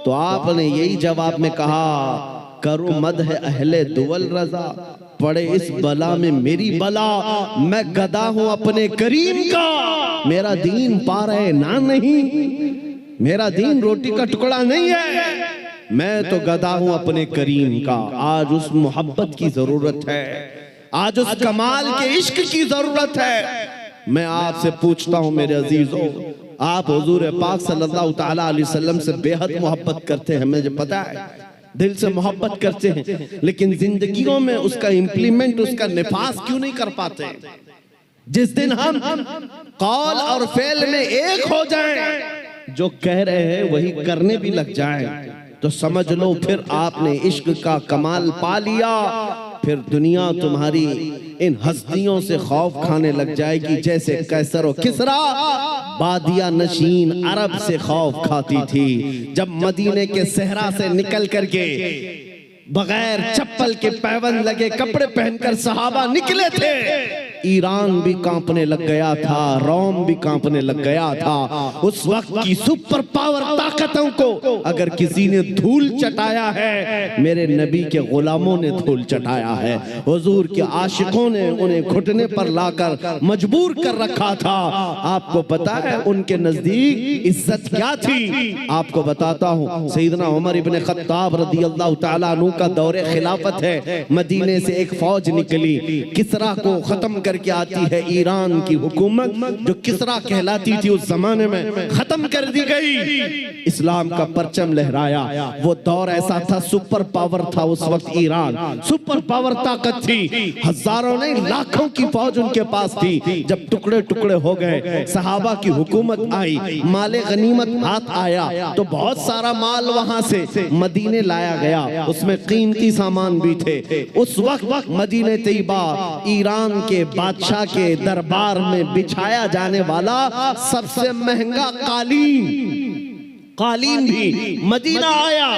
Speaker 1: तो आपने यही जवाब में कहा, करो मद है अहले दुवल रजा, पड़े इस बला में मेरी बला, मैं गदा हूं अपने करीम का, मेरा दीन पा रहे ना नहीं, मेरा दीन रोटी का टुकड़ा नहीं है। मैं तो गदा हूं अपने करीम का। आज उस मोहब्बत की जरूरत है, आज उस कमाल के इश्क की जरूरत है। मैं आपसे पूछता हूं मेरे अजीजों, आप हुजूर पाक सल्लल्लाहु ताला अलैहि वसल्लम से बेहद मोहब्बत करते हैं, मुझे पता है, दिल से मोहब्बत करते हैं, लेकिन जिंदगियों में उसका इम्प्लीमेंट, उसका निफास क्यों नहीं कर पाते? जिस दिन हम कौल और फेल में एक हो जाएं, जो कह रहे हैं वही करने भी लग जाएं, तो समझ लो फिर आपने इश्क का कमाल पा लिया। फिर दुनिया तुम्हारी इन हस्तियों से खौफ खाने लग जाएगी जैसे कैसर और किसरा बादिया नशीन अरब से खौफ खाती थी। जब मदीने के सहरा से निकल करके बगैर चप्पल के पैबंद लगे कपड़े पहनकर सहाबा निकले थे, ईरान भी कांपने लग गया था, रोम भी कांपने लग गया था। उस वक्त की सुपर पावर ताकतों को अगर किसी ने धूल चटाया है, मेरे नबी के गुलामों ने धूल चटाया है। हुजूर के आशिकों ने उन्हें घुटने पर लाकर मजबूर कर रखा था। आपको पता है उनके नजदीक इज्जत क्या थी? आपको बताता हूँ, सैयदना उमर इब्ने खत्ताब रदियल्लाहु ताला अन्हु का दौरे खिलाफत है। मदीने से एक फौज निकली, किसरा को खत्म करके आती है। ईरान की हुकूमत जो किसरा कहलाती थी उस जमाने में खत्म कर दी गई। इस्लाम का परचम लहराया। वो दौर ऐसा था, सुपर पावर था उस वक्त ईरान, सुपर पावर ताकत थी। हजारों नहीं लाखों की फौज उनके पास थी। जब टुकड़े टुकड़े हो गए, सहाबा की हुकूमत आई, माले गनीमत हाथ आया, तो बहुत सारा माल वहां से मदीने लाया गया, उसमें कीमती सामान भी थे। उस वक्त मदीने तैयबा ईरान के बादशाह के दरबार में बिछाया जाने वाला सबसे महंगा कालीन भी मदीना आया,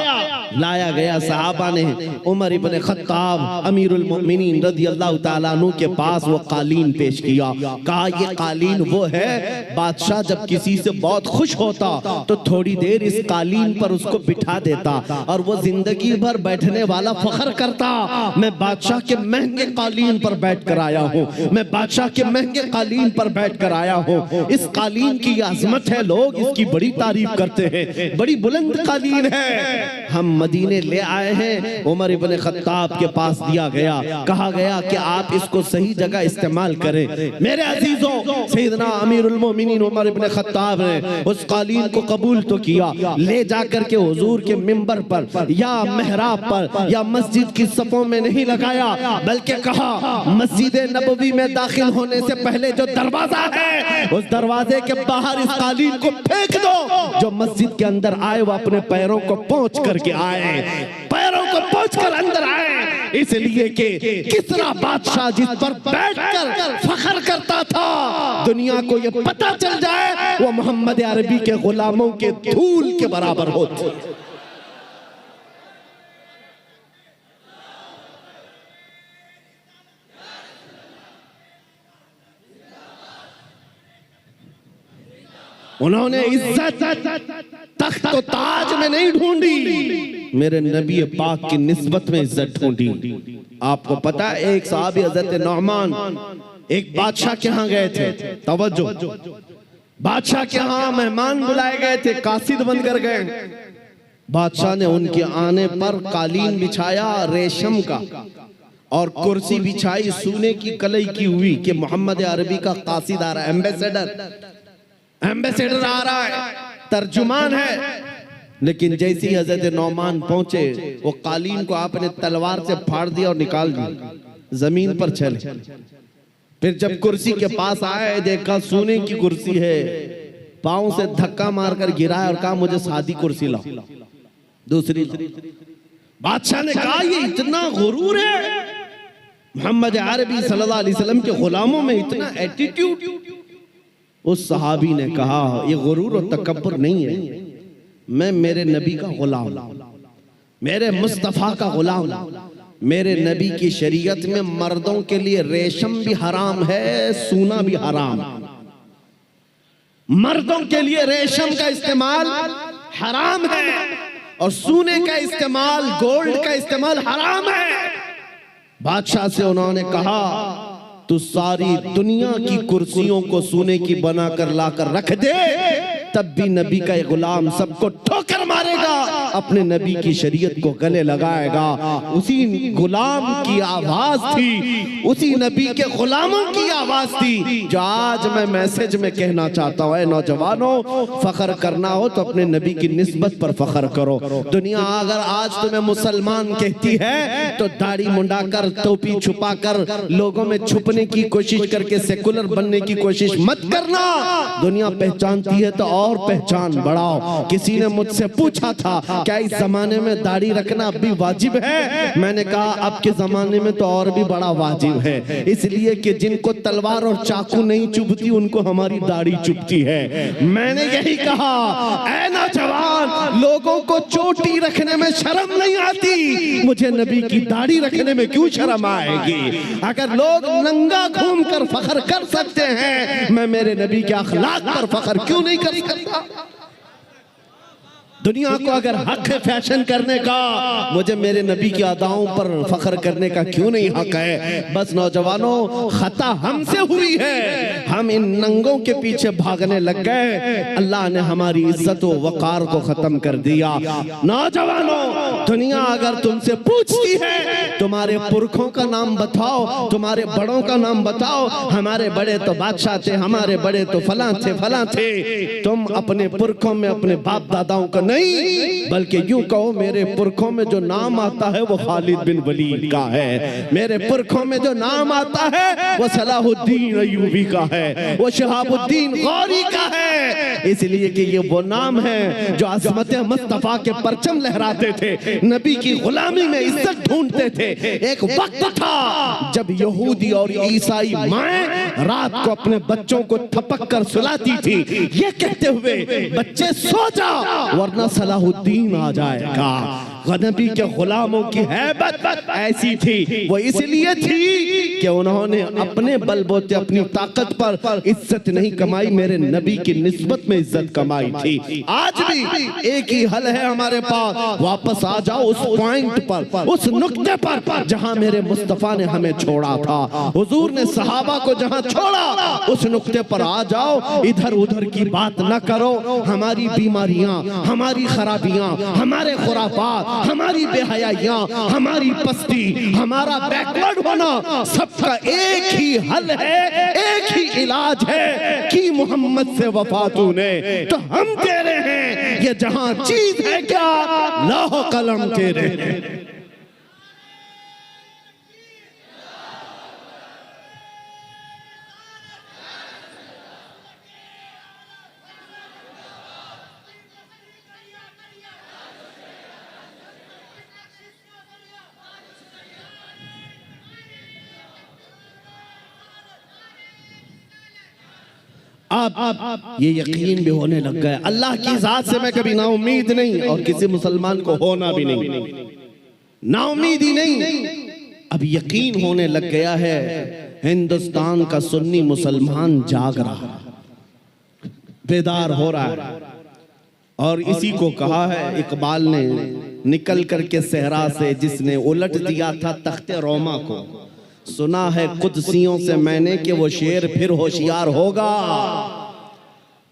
Speaker 1: लाया गया। सहाबा ने उमर इब्ने खत्ताब अमीरुल मोमिनीन रदियल्लाहु ताला अन्हु के पास वो कालीन पेश किया। कहा ये कालीन वो है, बादशाह जब किसी से बहुत खुश होता तो थोड़ी देर इस कालीन पर उसको बिठा देता और वो जिंदगी भर बैठने वाला फख्र करता, मैं बादशाह के महंगे कालीन पर बैठ कर आया हूँ, मैं बादशाह के महंगे कालीन पर बैठ कर आया हूँ। इस कालीन की अजमत है, लोग इसकी बड़ी तारीफ करते हैं, बड़ी बुलंद कालीन है। हम मदीने ले आए हैं। उमर इब्ने खत्ताब के पास दिया गया, कहा गया कि आप इसको सही जगह इस्तेमाल करें। मेरे अजीजों, सैयदना अमीरुल मोमिनीन उमर इब्ने खत्ताब ने उस कालीन को कबूल तो किया, ले जाकर के हुजूर के मिंबर पर या मेहराब पर या मस्जिद की सफों में नहीं लगाया, बल्कि कहा मस्जिद नबवी में दाखिल होने से पहले जो दरवाजा है उस दरवाजे के बाहर इस कालीन को फेंक दो। जो मस्जिद के अंदर आए वो अपने पैरों को पोंछ करके आए, पैरों को पोंछ कर अंदर आए, इसलिए कि किसरा बादशाह जिस पर बैठकर फख्र करता था, दुनिया को ये पता चल जाए वो मोहम्मद अरबी के गुलामों के धूल के बराबर होते। उन्होंने इज्जत तख्त तो ताज में नहीं ढूंढी, मेरे नबी पाक की निस्बत में इज्जत ढूंढी। आपको पता है एक साहबी हजरत नौमान एक बादशाह के यहाँ गए थे, तवज्जो, बादशाह के यहाँ मेहमान बुलाए गए थे, कासिद बनकर गए। बादशाह ने उनके आने पर कालीन बिछाया रेशम का और कुर्सी बिछाई सोने की कलई की हुई कि मोहम्मद अरबी का कासिद आ रहा है, एम्बेसडर आ रहा है, तर्जुमान है। लेकिन जैसे ही हजरत नौमान पहुंचे, वो कालीन को आपने तलवार से फाड़ दिया और निकाल दिया, जमीन पर चले। फिर जब कुर्सी के पास आए, देखा सोने की कुर्सी है, पांव से धक्का मारकर गिराया और कहा मुझे सादी कुर्सी लाओ, दूसरी। बादशाह ने कहा ये इतना गुरूर है, मोहम्मद अरबी सल्लल्लाहु अलैहि वसल्लम के गुलामों में इतना एटीट्यूड। उस सहाबी ने कहा ये गुरूर और तकब्बुर नहीं है, मैं मेरे नबी का गुलाम, मेरे मुस्तफा का गुलाम। मेरे नबी की शरीयत में मर्दों के लिए रेशम भी हराम है, सोना भी हराम। मर्दों के लिए रेशम का इस्तेमाल हराम है और सोने का इस्तेमाल, गोल्ड का इस्तेमाल हराम है। बादशाह से उन्होंने कहा तू सारी दुनिया की कुर्सियों को सोने की बनाकर लाकर रख दे, तब भी नबी का गुलाम सबको ठोकर मारेगा, अपने नबी की शरीयत को गले लगाएगा। उसी गुलाम की आवाज थी, उसी नबी के गुलामों की आवाज थी जो आज मैं मैसेज में कहना चाहता हूँ। नौजवानों, फख्र करना हो तो अपने नबी की निस्बत पर फख्र करो। दुनिया अगर आज तुम्हें मुसलमान कहती है तो दाढ़ी मुंडाकर, टोपी छुपाकर, लोगों में छुपने की कोशिश करके सेकुलर बनने की कोशिश मत करना। दुनिया पहचानती है तो और पहचान बढ़ाओ। किसी ने मुझसे पूछा था क्या इस जमाने में दाढ़ी रखना अब भी वाजिब है? मैंने कहा अब के जमाने में तो और भी बड़ा वाजिब है, इसलिए कि जिनको तलवार और चाकू नहीं चुभती उनको हमारी दाढ़ी चुभती है। मैंने यही कहा, ऐ नौजवान, लोगों को चोटी रखने में शर्म नहीं आती, मुझे नबी की दाढ़ी रखने में क्यों शर्म आएगी? अगर लोग नंगा घूम कर फख्र कर सकते हैं, मैं मेरे नबी के अखलाक पर फख्र क्यों नहीं कर सकता? दुनिया को अगर हक है फैशन करने का, मुझे मेरे नबी की अदाओं पर फख्र करने का क्यों नहीं हक है? बस नौजवानों, खता हमसे हुई है, हम इन नंगों के पीछे भागने लग गए। अल्लाह ने हमारी इज्जत व वकार को खत्म कर दिया। नौजवानों, दुनिया अगर तुमसे पूछती है तुम्हारे पुरखों का नाम बताओ, तुम्हारे बड़ों का नाम बताओ, हमारे बड़े तो बादशाह थे, हमारे बड़े तो फलां थे फलां थे, तुम अपने पुरखों में अपने बाप दादाओं का नहीं, बल्कि यूं कहो मेरे पुरखों में जो नाम आता है वो खालिद बिन वलीद का है, मेरे पुरखों में जो नाम आता है वो सलाहुद्दीन अय्यूबी का है, वो शहाबुद्दीन गौरी का है। इसलिए कि ये वो नाम है जो अज़मत मुस्तफा के परचम लहराते थे, नबी की गुलामी में इज्जत ढूंढते थे। एक वक्त था जब यहूदी और ईसाई माएं रात को अपने बच्चों को थपक कर सुलाती थी, ये कहते हुए बच्चे सो जाओ वरना सलाहुद्दीन आ जाएगा। नबी के गुलामों की हैबत ऐसी थी, वो इसलिए थी कि उन्होंने अपने बलबूते अपनी ताकत पर इज्जत नहीं कमाई, मेरे नबी की निस्बत में इज्जत कमाई थी। आज भी एक ही हल है हमारे पास, वापस आ जाओ उस पॉइंट पर, उस नुक्ते पर जहां मेरे मुस्तफा ने हमें छोड़ा था, हुजूर ने सहाबा को जहां छोड़ा उस नुक्ते पर आ जाओ। इधर उधर की बात न करो। हमारी बीमारियां, हमारी खराबियां, हमारे खुराफात, हमारी बेहयाइयां, हमारी पस्ती, हमारा बैकवर्ड होना, सबका एक ही हल है, एक ही इलाज है कि मोहम्मद से वफा तूने तो हम तेरे हैं, ये जहां चीज है क्या लौह कलम तेरे हैं। अब ये यकीन भी होने लग गया, अल्लाह की जात से मैं कभी नाउम्मीद नहीं, और किसी मुसलमान को होना भी नहीं, नाउम्मीद ही नहीं। अब यकीन होने लग गया है, हिंदुस्तान का सुन्नी मुसलमान जाग रहा है, बेदार हो रहा है। और इसी को कहा है इकबाल ने, निकल करके सहरा से जिसने उलट दिया था तख्ते रोमा को, सुना है कुदसियों से मैंने कि वो शेर फिर होशियार होगा।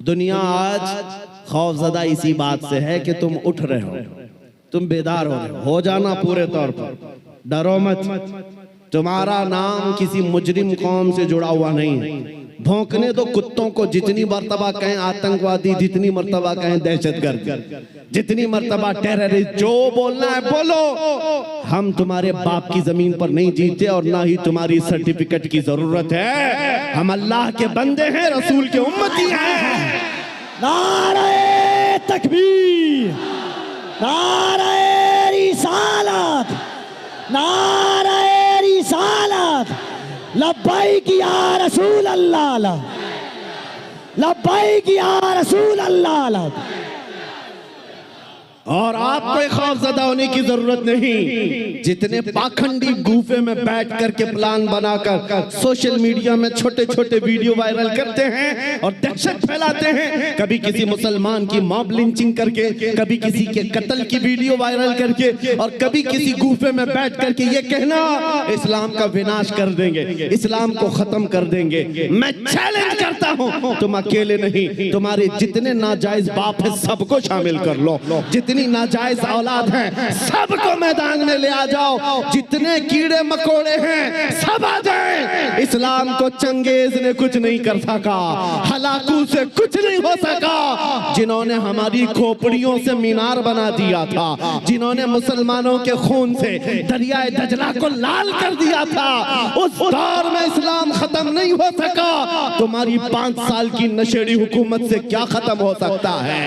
Speaker 1: दुनिया आज खौफजदा इसी बात से है कि तुम उठ रहे हो, तुम बेदार हो जाना पूरे तौर पर, डरो मत। तुम्हारा नाम किसी मुजरिम कौम से जुड़ा हुआ नहीं है। भौंकने दो कुत्तों को, जितनी मर्तबा कहें आतंकवादी, जितनी मर्तबा कहें दहशतगर्द, जितनी मर्तबा टेररिस्ट, जो बोलना है बोलो। हम तुम्हारे बाप की जमीन पर नहीं जीते और ना ही तुम्हारी सर्टिफिकेट की जरूरत है। हम अल्लाह के बंदे हैं, रसूल के उम्मती हैं।
Speaker 2: नारे तकबीर, नारे रिसालत, नारे रिसालत, लब्बैक या रसूल अल्लाह, लब्बैक या रसूल अल्लाह।
Speaker 1: और आपको खौफजदा होने की जरूरत नहीं। जितने पाखंडी गुफे में बैठ करके प्लान बनाकर सोशल मीडिया में छोटे छोटे वीडियो वायरल करते हैं और दहशत फैलाते हैं, कभी किसी मुसलमान की मॉब लिंचिंग करके, कभी किसी के कत्ल की वीडियो वायरल करके, और कभी किसी गुफे में बैठ करके ये कहना इस्लाम का विनाश कर देंगे, इस्लाम को खत्म कर देंगे। मैं चैलेंज करता हूं, तुम अकेले नहीं, तुम्हारे जितने नाजायज बाप है सबको शामिल कर लो, जितनी जितनी नाजायज औलाद हैं सबको मैदान में ले आ जाओ, जितने कीड़े मकोड़े हैं सब आ जाएं। इस्लाम को चंगेज ने कुछ नहीं कर सका, हलाकू से कुछ नहीं हो सका। जिन्होंने हमारी खोपड़ियों से मीनार बना दिया था, जिन्होंने मुसलमानों के खून से दरियाए दजला को लाल कर दिया था, उस दौर में इस्लाम खत्म नहीं हो सका। तुम्हारी 5 साल की नशेड़ी हुकूमत से क्या खत्म हो सकता है?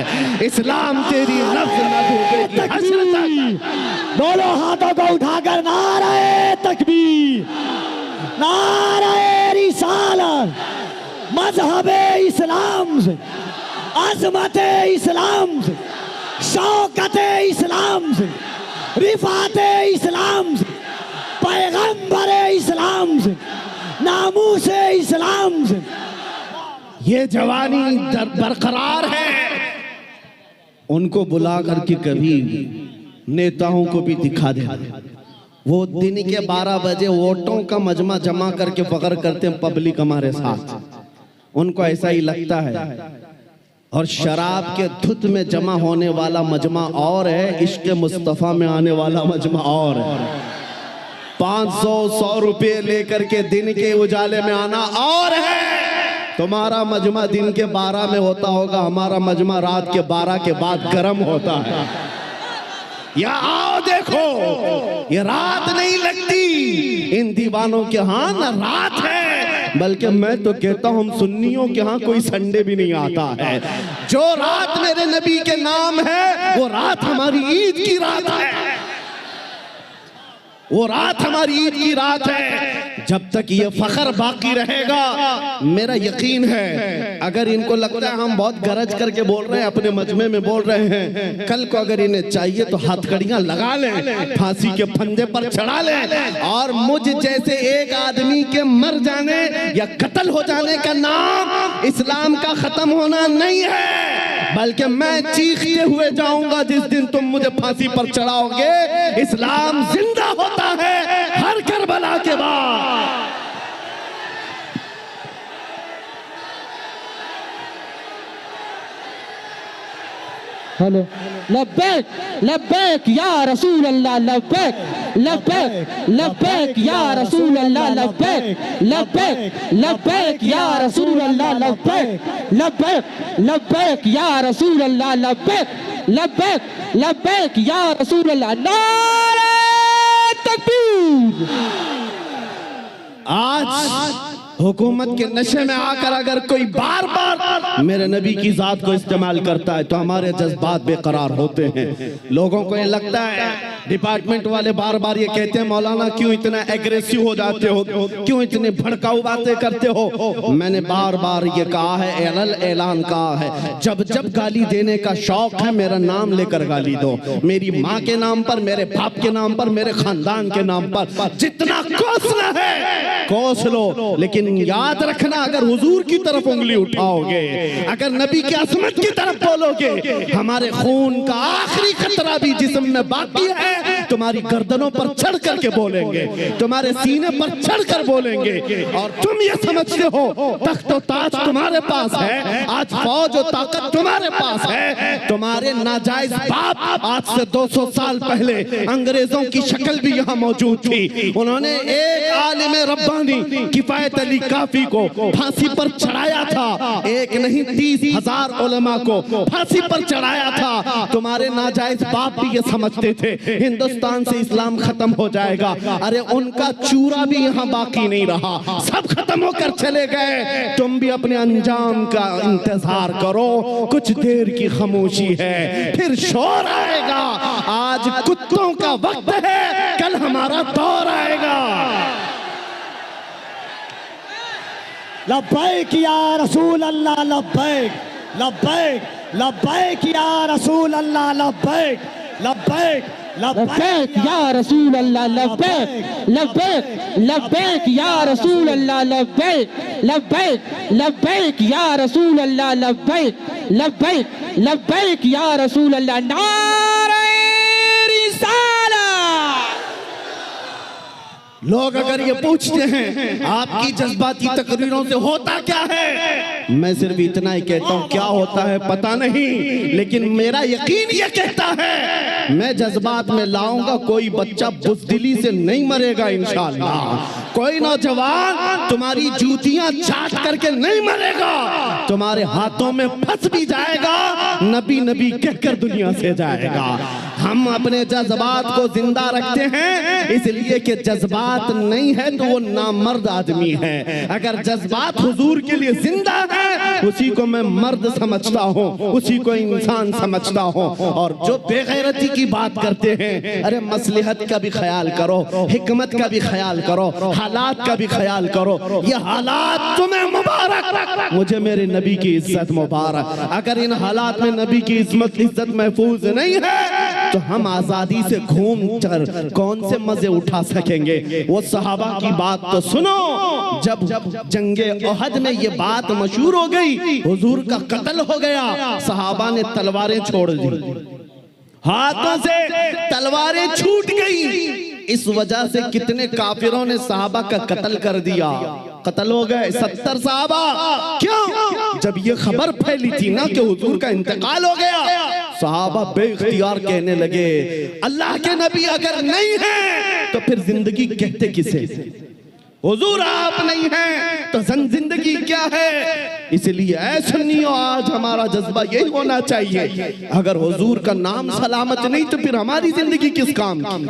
Speaker 1: इस्लाम तेरी नफ्स न डूबेगी हश्र तक।
Speaker 2: दोनों हाथों को उठाकर नारे तकबीर, नारे रिसालत, मजहबे इस्लाम से, अजमते इस्लाम से, शौकते इस्लाम से, रिफाते इस्लाम से, पैगंबरे इस्लाम से, नामूसे इस्लाम से।
Speaker 1: ये जवानी बरकरार है। उनको बुला करके कभी नेताओं को भी दिखा दे। वो दिन के 12 बजे वोटों का मजमा जमा करके फख्र करते हैं पब्लिक हमारे साथ, उनको ऐसा ही लगता है। और शराब के धुत में जमा होने वाला मजमा और है, इश्क मुस्तफा में आने वाला मजमा और है। 500-100 रुपये लेकर के दिन के उजाले में आना और है। तुम्हारा मजमा दिन के 12 में होता होगा, हमारा मजमा रात के 12 के बाद गर्म होता है। या आओ देखो, ये रात नहीं लगती इन दीवानों के यहाँ, ना रात है, बल्कि मैं तो कहता हूँ हम सुन्नियों के यहाँ कोई संडे भी नहीं आता है। जो रात मेरे नबी के नाम है वो रात हमारी ईद की रात है, वो रात हमारी ईद की रात है। जब तक ये फख्र बाकी रहेगा, मेरा यकीन है, अगर इनको लगता है हम बहुत गरज करके बोल रहे हैं, अपने मजमे में बोल रहे हैं, कल को अगर इन्हें चाहिए तो हथकड़ियां लगा लें, फांसी के फंदे पर चढ़ा लें, और मुझ जैसे एक आदमी के मर जाने या कत्ल हो जाने का नाम इस्लाम का खत्म होना नहीं है, बल्कि मैं चीखते हुए जाऊंगा जिस दिन तुम मुझे फांसी पर चढ़ाओगे। इस्लाम जिंदा होता है हर करबला के बाद।
Speaker 3: हेलो, लब्बैक लब्बैक या रसूल अल्लाह, लब्बैक लब्बैक लब्बैक या रसूल अल्लाह, लब्बैक लब्बैक लब्बैक या रसूल अल्लाह, लब्बैक लब्बैक लब्बैक या रसूल अल्लाह, लब्बैक लब्बैक लब्बैक या रसूल अल्लाह। नारे तकबीर।
Speaker 1: आज हुकूमत के नशे में आकर अगर कोई बार बार मेरे नबी की जात को इस्तेमाल करता है तो हमारे जज्बात बेकरार होते हैं। लोगों को ये लगता है, डिपार्टमेंट वाले बार बार ये कहते हैं, मौलाना क्यों इतना एग्रेसिव हो जाते हो, क्यों इतने भड़काऊ बातें करते हो। मैंने बार बार ये कहा है, ऐलान कहा है, जब जब गाली देने का शौक है मेरा नाम लेकर गाली दो, मेरी माँ के नाम पर, मेरे बाप के नाम पर, मेरे खानदान के नाम पर, जितना कोसना है कोस लो, लेकिन याद रखना अगर हुजूर की तरफ उंगली उठाओगे, अगर नबी की असमत की तरफ बोलोगे, हमारे खून का आखिरी खतरा भी जिस्म में बाकी है, तुम्हारी गर्दनों पर चढ़ करके बोलेंगे, तुम्हारे सीने पर चढ़ कर बोलेंगे। और तुम ये समझते हो तख्त और ताज तुम्हारे पास है, आज फौज और ताकत तुम्हारे पास है। तुम्हारे नाजायज बाप आज से 200 साल पहले अंग्रेजों की शक्ल भी यहाँ मौजूद थी। उन्होंने एक आलिम रब्बानी किफायत अली काफी को फांसी पर चढ़ाया था, एक नहीं 30,000 उलमा को फांसी पर चढ़ाया था। तुम्हारे नाजायज बाप भी ये समझते थे हिंदुस्तान से इस्लाम खत्म हो जाएगा। अरे उनका चूरा भी यहाँ बाकी नहीं रहा, सब खत्म होकर चले गए। तुम भी अपने अंजाम का इंतजार करो, कुछ देर की खामोशी है, फिर शोर आएगा। आज कुत्तों का वक्त है, कल हमारा दौर आएगा।
Speaker 2: लब्बैक या रसूल अल्लाह, लब्बैक लब्बैक लब्बैक या रसूल अल्लाह, लब्बैक लब्बैक
Speaker 3: लब्बैक या रसूल अल्लाह, लब्बैक लब्बैक लब्बैक या रसूल अल्लाह, लब्बैक लब्बैक लब्बैक या रसूल अल्लाह, लब्बैक लब्बैक लब्बैक या रसूल अल्लाह। नारे रिसालत।
Speaker 1: लोग अगर ये पूछते हैं आपकी जज्बाती तकरीरों से होता क्या है, मैं सिर्फ इतना ही कहता हूँ क्या होता है पता नहीं, लेकिन मेरा यकीन ये कहता है मैं जज्बात में लाऊंगा, कोई बच्चा बुज़दिली से नहीं मरेगा इंशाअल्लाह। कोई नौजवान तुम्हारी जूतियां चाट करके नहीं मरेगा, तुम्हारे हाथों में फंस भी जाएगा, नबी नबी कहकर दुनिया से जाएगा। हम अपने जज्बात को जिंदा रखते हैं इसलिए कि जज्बात नहीं है तो वो नामर्द आदमी है। अगर जज्बात हुजूर के लिए जिंदा है उसी को मैं मर्द समझता हूँ, उसी को इंसान समझता हूँ। और जो बेगैरती की बात करते हैं, अरे मसलहत का भी ख्याल करो, हिकमत का भी ख्याल करो, हालात का भी ख्याल करो। ये हालात तुम्हें मुबारक, मुझे मेरे नबी की इज्जत मुबारक। अगर इन हालात में नबी की इज्जत महफूज नहीं है तो हम आजादी से घूम कर कौन से मजे उठा सकेंगे। वो सहाबा की बात तो सुनो, जब जंगे ओहद में ये बात मशहूर हो गई, हुजूर का कत्ल हो गया, सहाबा ने तलवारें छोड़ दी, हाथों से तलवारें छूट गई। इस वजह से कितने काफिरों ने सहाबा का कत्ल कर दिया, कत्ल हो गए 70 सहाबा। क्यों? जब ये खबर फैली थी ना कि हुजूर का इंतकाल हो गया, सहाबा बेइख्तियार कहने लगे अल्लाह के नबी अगर नहीं है तो फिर जिंदगी कहते किसे? हुजूर आप नहीं हैं तो जिंदगी क्या है? इसलिए ऐ सुन्नियों, आज हमारा जज्बा यही होना चाहिए, अगर हुजूर का नाम सलामत नहीं तो फिर हमारी जिंदगी किस काम की?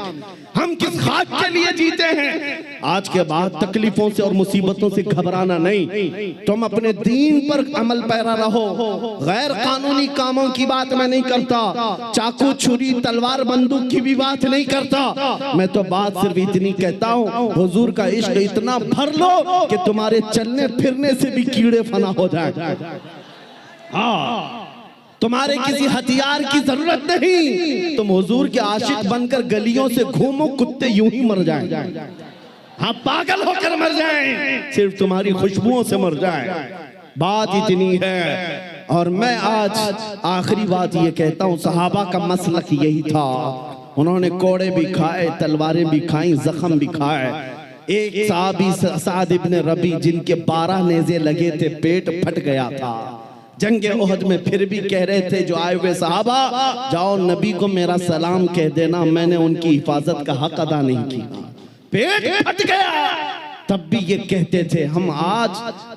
Speaker 1: हम किस खाक के लिए जीते हैं? आज के बाद तकलीफों से और मुसीबतों से घबराना नहीं, तुम अपने दीन पर अमल पैरा रहो। गैर कानूनी कामों की बात मैं नहीं करता, चाकू छुरी तलवार बंदूक की भी बात नहीं करता। मैं तो बात सिर्फ इतनी कहता हूँ, हुजूर का इश्क इतना भर लो कि तुम्हारे चलने फिरने से भी कीड़े फना हो जाए। हाँ, तुम्हारे किसी हथियार की जरूरत नहीं, तुम हुजूर के आशिक बनकर गलियों से घूमो, कुत्ते यूं ही मर जाएं। हाँ, पागल होकर मर जाएं, सिर्फ तुम्हारी खुशबुओं से मर जाएं। बात इतनी है। और मैं आज आखिरी बात ये कहता हूँ, सहाबा का मसलक यही था, उन्होंने कोड़े भी खाए, तलवारें भी खाई, जख्म भी खाए। एक साहबी साद इब्न रबी जिनके 12 नेज़े लगे थे, पेट फट गया था जंगे ओहद में, फिर भी कह रहे थे जो आए हुए सहाबा, जाओ नबी को मेरा सलाम कह देना, मैंने उनकी हिफाजत का हक अदा नहीं किया। पेट फट गया, तब भी ये कहते थे हम आज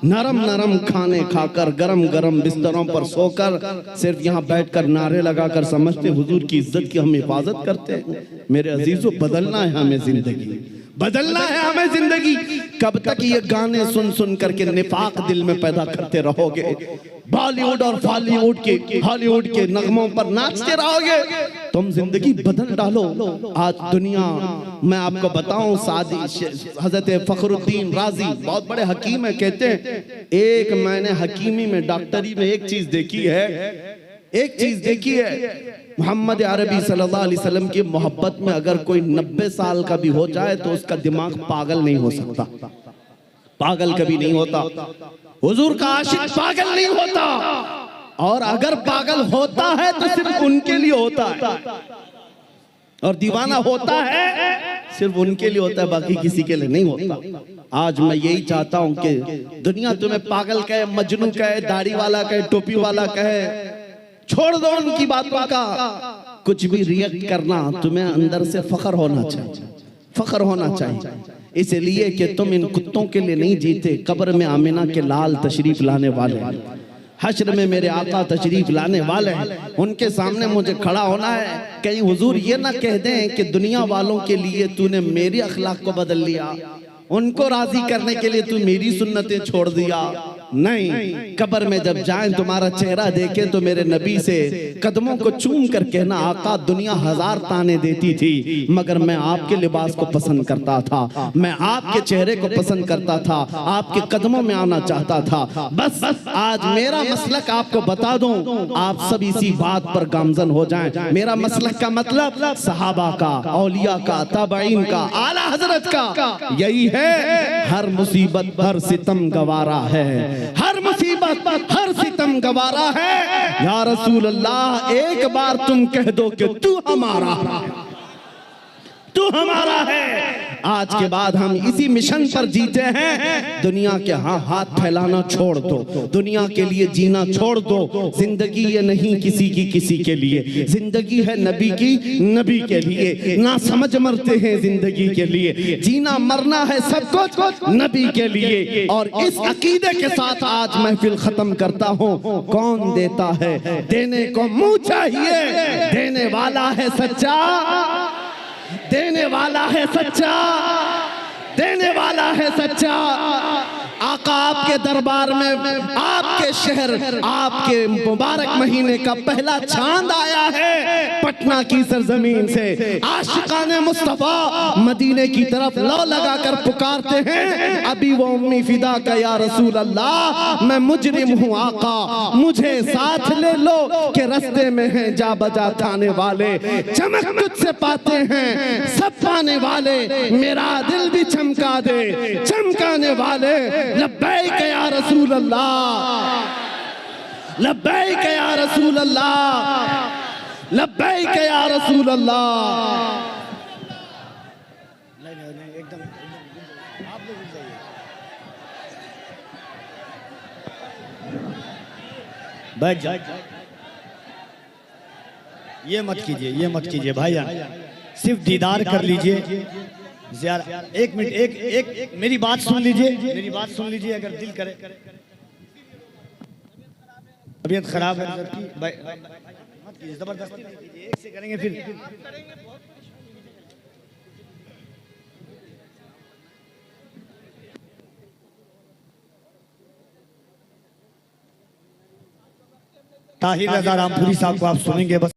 Speaker 1: नरम नरम खाने खाकर, गरम गरम बिस्तरों पर सोकर, सिर्फ यहाँ बैठकर नारे लगाकर समझते हुजूर की इज्जत की हम हिफाजत करते हैं। मेरे अजीजों, बदलना है हमें जिंदगी, बदलना है हमें जिंदगी। कब तक ये गाने सुन सुन करके निफाक दिल में पैदा करते रहोगे? बॉलीवुड और बॉलीवुड के हॉलीवुड के नगमों पर नाचते रहोगे? तुम जिंदगी बदल डालो। आज दुनिया, मैं आपको बताऊं, सादी हजरत फखरुद्दीन राजी बहुत बड़े हकीम है, कहते हैं एक मैंने हकीमी में, डॉक्टरी में एक चीज देखी है, मोहम्मद अरबी सल्लल्लाहु अलैहि वसल्लम की मोहब्बत में अगर कोई 90 साल का भी हो जाए तो उसका दिमाग पागल नहीं हो सकता, पागल कभी नहीं होता। हुजूर का आशिक पागल नहीं होता, और अगर पागल होता है तो सिर्फ उनके लिए होता है, और दीवाना होता है सिर्फ उनके लिए होता है, बाकी किसी के लिए नहीं होता। आज मैं यही चाहता हूं कि दुनिया तुम्हें पागल कहे, मजनू कहे, दाढ़ी वाला कहे, टोपी वाला कहे, छोड़ दो उनकी बातों का। कुछ भी रिएक्ट करना, तुम्हें अंदर से फख्र होना चाहिए, फख्र होना चाहिए, इसलिए कि तुम इन कुत्तों के लिए नहीं जीते। कब्र में आमिना के लाल तशरीफ लाने वाले हैं, हश्र में मेरे आका तशरीफ लाने वाले हैं, उनके सामने मुझे खड़ा होना है। कहीं हुजूर ये ना कह दें कि दुनिया वालों के लिए तूने मेरी अखलाक को बदल लिया, उनको राजी करने के लिए तू मेरी सुन्नतें छोड़ दिया। नहीं, कब्र में जब जाएं तुम्हारा चेहरा देखें तो मेरे नबी से कदमों को चूम कर कहना, आका दुनिया 1000 ताने देती थी मगर मैं आपके लिबास को पसंद करता था, मैं आपके चेहरे को पसंद करता था, आपके कदमों में आना चाहता था। बस आज मेरा मसलक आपको बता दूं, आप सब इसी बात पर गामजन हो जाएं। मेरा मसलक का मतलब सहाबा का, औलिया का, ताबईन का, आला हजरत का यही है, हर मुसीबत हर सितम गवारा है, हर मुसीबत हर सितम गवारा है। या रसूल अल्लाह, एक बार तुम कह दो कि तू हमारा है, तू हमारा है। आज के बाद हम इसी मिशन पर जीते हैं। दुनिया के हाथ फैलाना छोड़ दो, दुनिया के लिए जीना छोड़ दो। जिंदगी ये नहीं किसी की किसी के लिए, जिंदगी है नबी की नबी के लिए। ना समझ मरते हैं जिंदगी के लिए, जीना मरना है सब कुछ नबी के लिए। और इस अकीदे के साथ आज महफिल खत्म करता हूँ। कौन देता है, देने को मुंह चाहिए, देने वाला है सच्चा, देने वाला है सच्चा, देने वाला है सच्चा। आका आपके दरबार में, आपके शहर, आपके मुबारक महीने का पहला चांद आया है पटना की सरजमीन से। आशिकाने मुस्तफा मदीने की तरफ लौ लगाकर पुकारते हैं, अभी वो उम्मी फिदा का या रसूल अल्लाह, मैं मुजरिम हूँ आका, मुझे साथ ले लो कि रस्ते में हैं जा बजा थाने वाले। चमक तुझसे पाते हैं सब पाने वाले, मेरा दिल भी चमका दे चमकाने वाले। लब्बैक या रसूल अल्लाह, लब्बैक या रसूल अल्लाह, लब्बैक या रसूल अल्लाह।
Speaker 2: नहीं एकदम आप लोग रुक जाइए। बैठ जाए, ये मत कीजिए, ये मत कीजिए भाईजान, सिर्फ दीदार कर लीजिए। ज़रा एक मिनट, एक मेरी बात सुन लीजिए, मेरी बात सुन लीजिए। अगर दिल करे, तबीयत खराब है मत कीजिए, जबरदस्ती नहीं कीजिए, एक से करेंगे फिर। ताहिर रज़ा रामपुरी साहब को आप सुनेंगे बस।